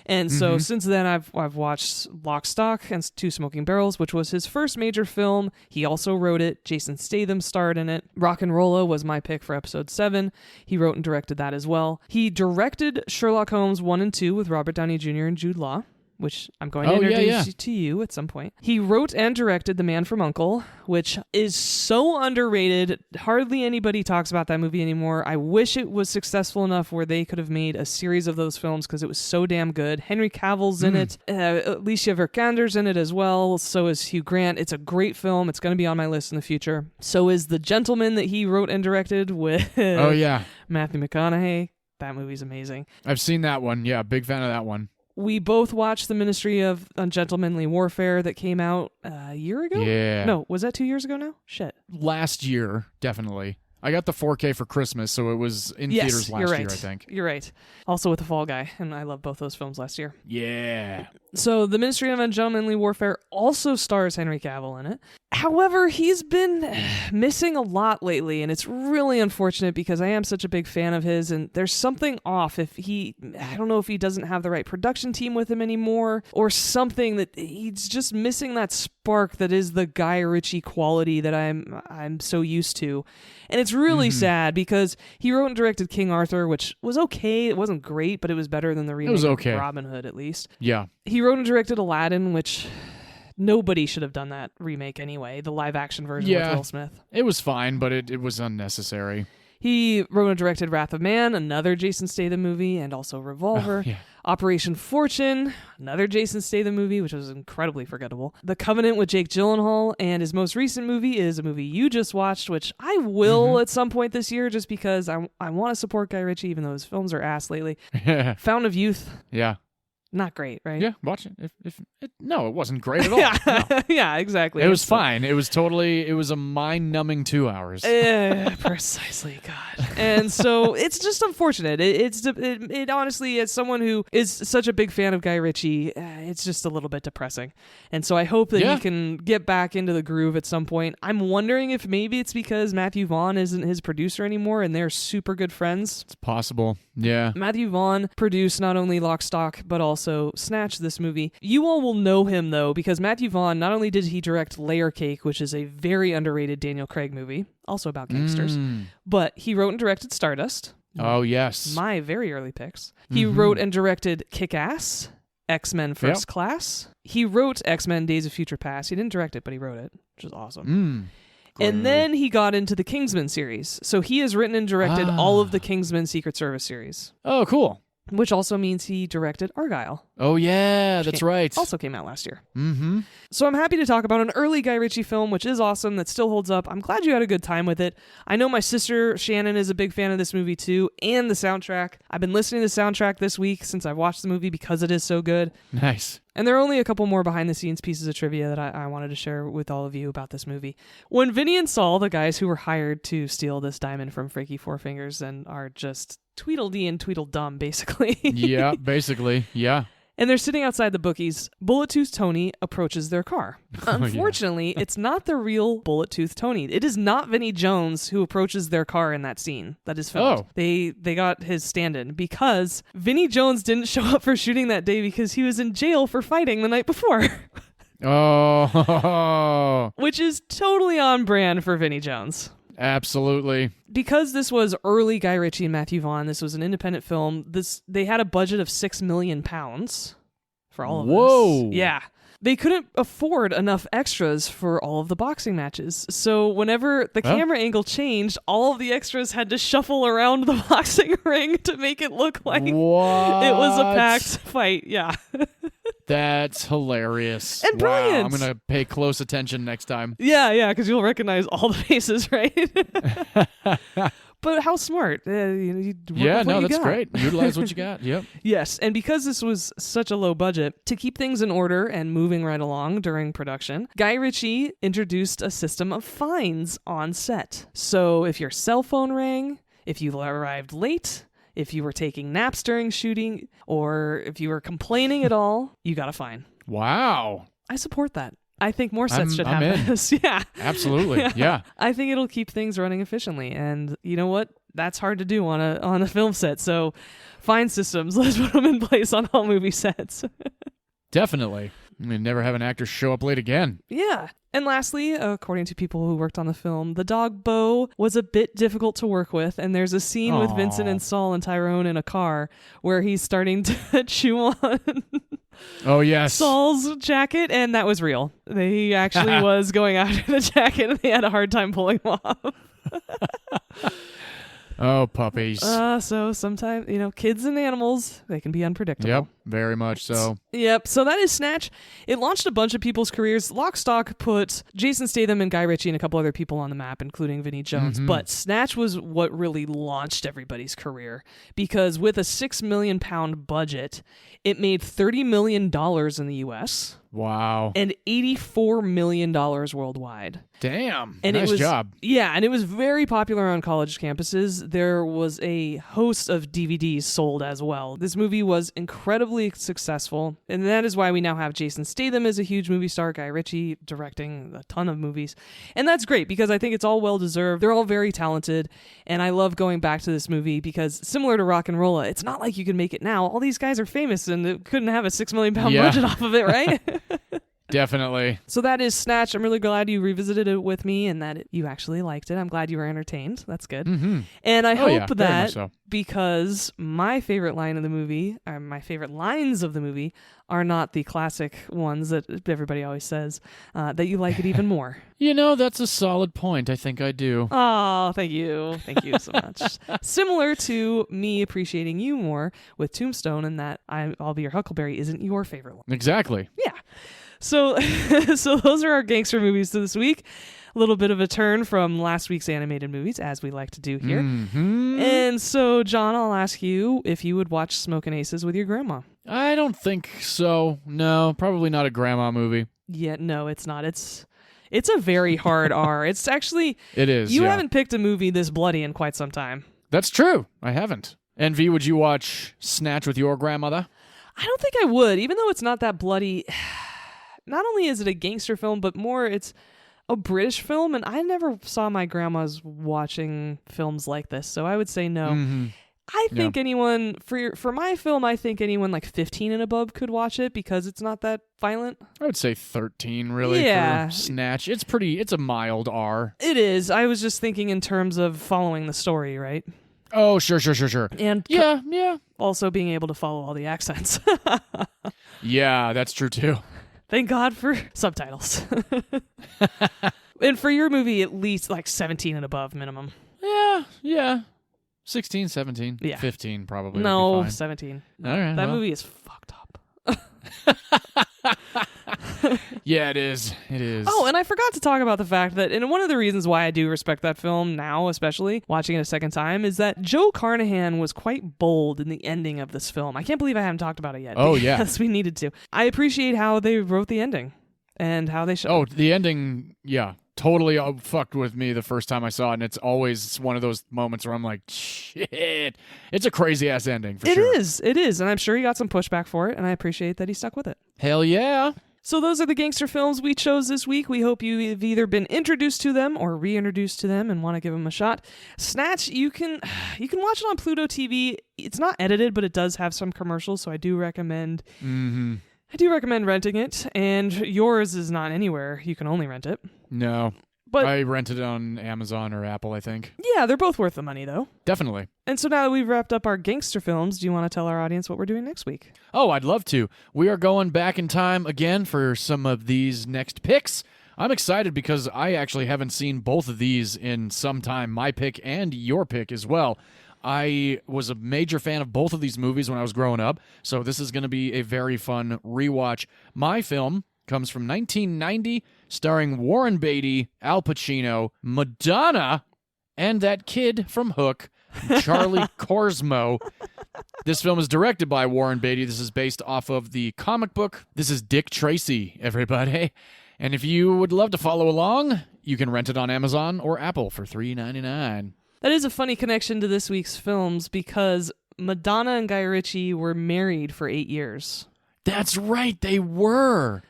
Speaker 1: And so since then, I've watched Lock, Stock, and Two Smoking Barrels, which was his first major film. He also wrote it. Jason Statham starred in it. Rock and Rolla was my pick for episode 7. He wrote and directed that as well. He directed Sherlock Holmes 1 and 2 with Robert Downey Jr. and Jude Law, which I'm going to introduce to you at some point. He wrote and directed The Man from U.N.C.L.E., which is so underrated. Hardly anybody talks about that movie anymore. I wish it was successful enough where they could have made a series of those films because it was so damn good. Henry Cavill's in it. Alicia Vikander's in it as well. So is Hugh Grant. It's a great film. It's going to be on my list in the future. So is The Gentleman that he wrote and directed with
Speaker 2: Oh, yeah.
Speaker 1: Matthew McConaughey. That movie's amazing.
Speaker 2: I've seen that one. Yeah, big fan of that one.
Speaker 1: We both watched The Ministry of Ungentlemanly Warfare that came out a year ago?
Speaker 2: Yeah.
Speaker 1: No, was that 2 years ago now? Shit.
Speaker 2: Last year, definitely. I got the 4K for Christmas, so it was in theaters last
Speaker 1: you're right.
Speaker 2: year, I think.
Speaker 1: You're right. Also with The Fall Guy, and I love both those films last year.
Speaker 2: Yeah.
Speaker 1: So The Ministry of Ungentlemanly Warfare also stars Henry Cavill in it. However, he's been missing a lot lately, and it's really unfortunate because I am such a big fan of his, and there's something off I don't know if he doesn't have the right production team with him anymore, or something that he's just missing that spark that is the Guy Ritchie quality that I'm so used to. And it's really sad because he wrote and directed King Arthur, which was okay. It wasn't great, but it was better than the remake of Robin Hood, at least.
Speaker 2: Yeah.
Speaker 1: He wrote and directed Aladdin, which... Nobody should have done that remake anyway, the live-action version with Will Smith.
Speaker 2: It was fine, but it was unnecessary.
Speaker 1: He wrote and directed Wrath of Man, another Jason Statham movie, and also Revolver. Operation Fortune, another Jason Statham movie, which was incredibly forgettable. The Covenant with Jake Gyllenhaal, and his most recent movie is a movie you just watched, which I will at some point this year, just because I want to support Guy Ritchie, even though his films are ass lately. Fountain of Youth.
Speaker 2: Yeah.
Speaker 1: Not great, right?
Speaker 2: Yeah, watch it. No, it wasn't great at all. No.
Speaker 1: Yeah, exactly.
Speaker 2: It was fine. It was a mind-numbing 2 hours.
Speaker 1: Precisely, God. And so it's just unfortunate. It honestly, as someone who is such a big fan of Guy Ritchie, it's just a little bit depressing. And so I hope that he can get back into the groove at some point. I'm wondering if maybe it's because Matthew Vaughn isn't his producer anymore and they're super good friends.
Speaker 2: It's possible. Yeah.
Speaker 1: Matthew Vaughn produced not only Lock, Stock, but also Snatch, this movie. You all will know him, though, because Matthew Vaughn, not only did he direct Layer Cake, which is a very underrated Daniel Craig movie, also about gangsters, but he wrote and directed Stardust.
Speaker 2: Oh, yes.
Speaker 1: My very early picks. He wrote and directed Kick-Ass, X-Men First Class. He wrote X-Men Days of Future Past. He didn't direct it, but he wrote it, which is awesome. And then he got into the Kingsman series. So he has written and directed all of the Kingsman Secret Service series.
Speaker 2: Oh, cool.
Speaker 1: Which also means he directed Argylle.
Speaker 2: Oh, yeah, that's right.
Speaker 1: Also came out last year. So I'm happy to talk about an early Guy Ritchie film, which is awesome, that still holds up. I'm glad you had a good time with it. I know my sister, Shannon, is a big fan of this movie, too, and the soundtrack. I've been listening to the soundtrack this week since I've watched the movie because it is so good.
Speaker 2: Nice.
Speaker 1: And there are only a couple more behind-the-scenes pieces of trivia that I wanted to share with all of you about this movie. When Vinny and Saul, the guys who were hired to steal this diamond from Frankie Four Fingers and are just Tweedledee and Tweedledum, basically.
Speaker 2: Yeah, basically, yeah.
Speaker 1: And they're sitting outside the bookies. Bullet-Tooth Tony approaches their car. Unfortunately, it's not the real Bullet-Tooth Tony. It is not Vinnie Jones who approaches their car in that scene that is filmed. They got his stand-in because Vinnie Jones didn't show up for shooting that day because he was in jail for fighting the night before. Which is totally on brand for Vinnie Jones.
Speaker 2: Absolutely.
Speaker 1: Because this was early Guy Ritchie and Matthew Vaughn, this was an independent film, they had a budget of £6 million for all of this.
Speaker 2: Whoa.
Speaker 1: Yeah. They couldn't afford enough extras for all of the boxing matches. So whenever the camera angle changed, all of the extras had to shuffle around the boxing ring to make it look like it was a packed fight. Yeah.
Speaker 2: That's hilarious.
Speaker 1: And brilliant.
Speaker 2: Wow, I'm going to pay close attention next time.
Speaker 1: Yeah, because you'll recognize all the faces, right? But how smart.
Speaker 2: That's great. Utilize what you got. Yep.
Speaker 1: Yes, and because this was such a low budget, to keep things in order and moving right along during production, Guy Ritchie introduced a system of fines on set. So if your cell phone rang, if you arrived late, if you were taking naps during shooting, or if you were complaining at all, you got a fine.
Speaker 2: Wow.
Speaker 1: I support that. I think more sets should have this. Yeah.
Speaker 2: Absolutely. Yeah.
Speaker 1: I think it'll keep things running efficiently. And you know what? That's hard to do on a film set. So fine systems, let's put them in place on all movie sets.
Speaker 2: Definitely. I mean, never have an actor show up late again.
Speaker 1: Yeah. And lastly, according to people who worked on the film, the dog Bo was a bit difficult to work with, and there's a scene with Vincent and Saul and Tyrone in a car where he's starting to chew on Saul's jacket, and that was real. He actually was going after the jacket, and they had a hard time pulling him off.
Speaker 2: Oh, puppies.
Speaker 1: So sometimes, kids and animals, they can be unpredictable.
Speaker 2: Yep, very much so.
Speaker 1: Yep, so that is Snatch. It launched a bunch of people's careers. Lock, Stock put Jason Statham and Guy Ritchie and a couple other people on the map, including Vinnie Jones. But Snatch was what really launched everybody's career. Because with a £6 million budget, it made $30 million in the U.S.,
Speaker 2: Wow.
Speaker 1: and $84 million worldwide.
Speaker 2: Damn.
Speaker 1: And
Speaker 2: nice job.
Speaker 1: Yeah, and it was very popular on college campuses. There was a host of DVDs sold as well. This movie was incredibly successful, and that is why we now have Jason Statham as a huge movie star, Guy Ritchie directing a ton of movies. And that's great because I think it's all well-deserved. They're all very talented, and I love going back to this movie because similar to Rock'n'Rolla, it's not like you can make it now. All these guys are famous, and it couldn't have a $6 million budget off of it, right?
Speaker 2: Definitely.
Speaker 1: So that is Snatch. I'm really glad you revisited it with me and that you actually liked it. I'm glad you were entertained. That's good.
Speaker 2: Mm-hmm.
Speaker 1: And I hope
Speaker 2: very
Speaker 1: that
Speaker 2: much so.
Speaker 1: because my favorite line of the movie, or my favorite lines of the movie, are not the classic ones that everybody always says, that you like it even more.
Speaker 2: That's a solid point. I think I do.
Speaker 1: Oh, thank you. Thank you so much. Similar to me appreciating you more with Tombstone and that I'll Be Your Huckleberry isn't your favorite one.
Speaker 2: Exactly.
Speaker 1: Yeah. So those are our gangster movies this week. A little bit of a turn from last week's animated movies, as we like to do here.
Speaker 2: Mm-hmm.
Speaker 1: And so, John, I'll ask you if you would watch Smokin' Aces with your grandma.
Speaker 2: I don't think so. No, probably not a grandma movie.
Speaker 1: Yeah, no, it's not. It's a very hard R. It's actually...
Speaker 2: It is,
Speaker 1: You
Speaker 2: yeah.
Speaker 1: haven't picked a movie this bloody in quite some time.
Speaker 2: That's true. I haven't. And V, would you watch Snatch with your grandmother?
Speaker 1: I don't think I would, even though it's not that bloody... Not only is it a gangster film, but more it's a British film, and I never saw my grandmas watching films like this, so I would say no.
Speaker 2: Mm-hmm.
Speaker 1: I think anyone, for my film, I think anyone like 15 and above could watch it because it's not that violent.
Speaker 2: I would say 13, really, for Snatch. It's a mild R.
Speaker 1: It is. I was just thinking in terms of following the story, right?
Speaker 2: Oh, sure.
Speaker 1: And
Speaker 2: Yeah.
Speaker 1: also being able to follow all the accents.
Speaker 2: Yeah, that's true, too.
Speaker 1: Thank God for subtitles. And for your movie, at least like 17 and above minimum.
Speaker 2: Yeah. 16, 17,
Speaker 1: Yeah.
Speaker 2: 15 probably.
Speaker 1: No,
Speaker 2: would be fine.
Speaker 1: 17.
Speaker 2: All right.
Speaker 1: That
Speaker 2: well.
Speaker 1: movie is fucked up.
Speaker 2: Yeah, it is. It is.
Speaker 1: Oh, and I forgot to talk about the fact that, and one of the reasons why I do respect that film now, especially watching it a second time, is that Joe Carnahan was quite bold in the ending of this film. I can't believe I haven't talked about it yet.
Speaker 2: Oh, yeah.
Speaker 1: Because we needed to. I appreciate how they wrote the ending and how they showed.
Speaker 2: Oh, the ending, yeah, totally fucked with me the first time I saw it, and it's always one of those moments where I'm like, shit. It's a crazy-ass ending, for sure.
Speaker 1: It is, and I'm sure he got some pushback for it, and I appreciate that he stuck with it.
Speaker 2: Hell yeah.
Speaker 1: So those are the gangster films we chose this week. We hope you've either been introduced to them or reintroduced to them and want to give them a shot. Snatch, you can watch it on Pluto TV. It's not edited, but it does have some commercials, so I do recommend renting it. And yours is not anywhere. You can only rent it.
Speaker 2: No.
Speaker 1: But
Speaker 2: I rented it on Amazon or Apple, I think.
Speaker 1: Yeah, they're both worth the money, though.
Speaker 2: Definitely.
Speaker 1: And so now that we've wrapped up our gangster films, do you want to tell our audience what we're doing next week?
Speaker 2: Oh, I'd love to. We are going back in time again for some of these next picks. I'm excited because I actually haven't seen both of these in some time, my pick and your pick as well. I was a major fan of both of these movies when I was growing up, so this is going to be a very fun rewatch. My film comes from 1990, starring Warren Beatty, Al Pacino, Madonna, and that kid from Hook, Charlie Korsmo. This film is directed by Warren Beatty. This is based off of the comic book. This is Dick Tracy, everybody. And if you would love to follow along, you can rent it on Amazon or Apple for $3.99.
Speaker 1: That is a funny connection to this week's films because Madonna and Guy Ritchie were married for 8 years.
Speaker 2: That's right, they were.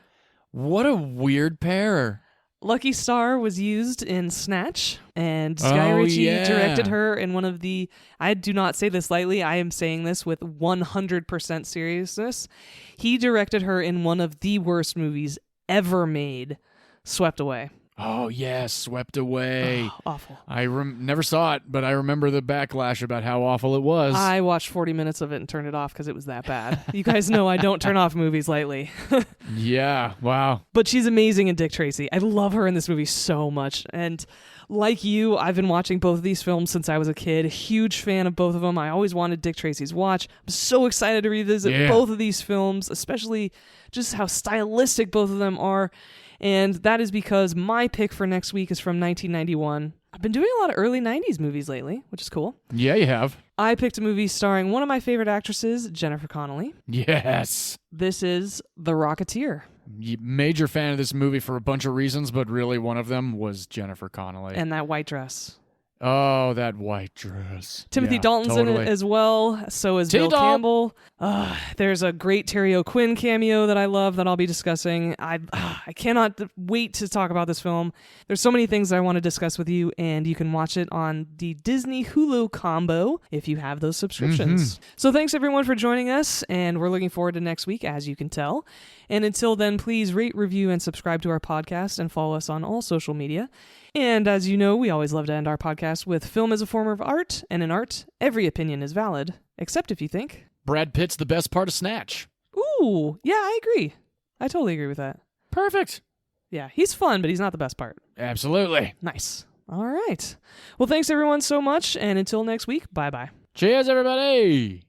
Speaker 2: What a weird pair.
Speaker 1: Lucky Star was used in Snatch, and Guy Ritchie directed her in one of the... I do not say this lightly. I am saying this with 100% seriousness. He directed her in one of the worst movies ever made, Swept Away.
Speaker 2: Oh, yeah, Swept Away.
Speaker 1: Oh, awful.
Speaker 2: I never saw it, but I remember the backlash about how awful it was.
Speaker 1: I watched 40 minutes of it and turned it off because it was that bad. You guys know I don't turn off movies lightly.
Speaker 2: Yeah, wow.
Speaker 1: But she's amazing in Dick Tracy. I love her in this movie so much. And like you, I've been watching both of these films since I was a kid. Huge fan of both of them. I always wanted Dick Tracy's watch. I'm so excited to revisit both of these films, especially just how stylistic both of them are. And that is because my pick for next week is from 1991. I've been doing a lot of early 90s movies lately, which is cool.
Speaker 2: Yeah, you have.
Speaker 1: I picked a movie starring one of my favorite actresses, Jennifer Connelly.
Speaker 2: Yes.
Speaker 1: This is The Rocketeer.
Speaker 2: Major fan of this movie for a bunch of reasons, but really one of them was Jennifer Connelly.
Speaker 1: And that white dress.
Speaker 2: Oh, that white dress.
Speaker 1: Timothy Dalton's in it as well. So is Bill Campbell. There's a great Terry O'Quinn cameo that I love that I'll be discussing. I cannot wait to talk about this film. There's so many things that I want to discuss with you, and you can watch it on the Disney Hulu combo if you have those subscriptions. So thanks everyone for joining us, and we're looking forward to next week, as you can tell. And until then, please rate, review, and subscribe to our podcast and follow us on all social media. And as you know, we always love to end our podcast with film as a form of art, and in art, every opinion is valid, except if you think
Speaker 2: Brad Pitt's the best part of Snatch.
Speaker 1: Ooh, yeah, I agree. I totally agree with that.
Speaker 2: Perfect.
Speaker 1: Yeah, he's fun, but he's not the best part.
Speaker 2: Absolutely.
Speaker 1: Nice. All right. Well, thanks everyone so much, and until next week, bye-bye.
Speaker 2: Cheers, everybody.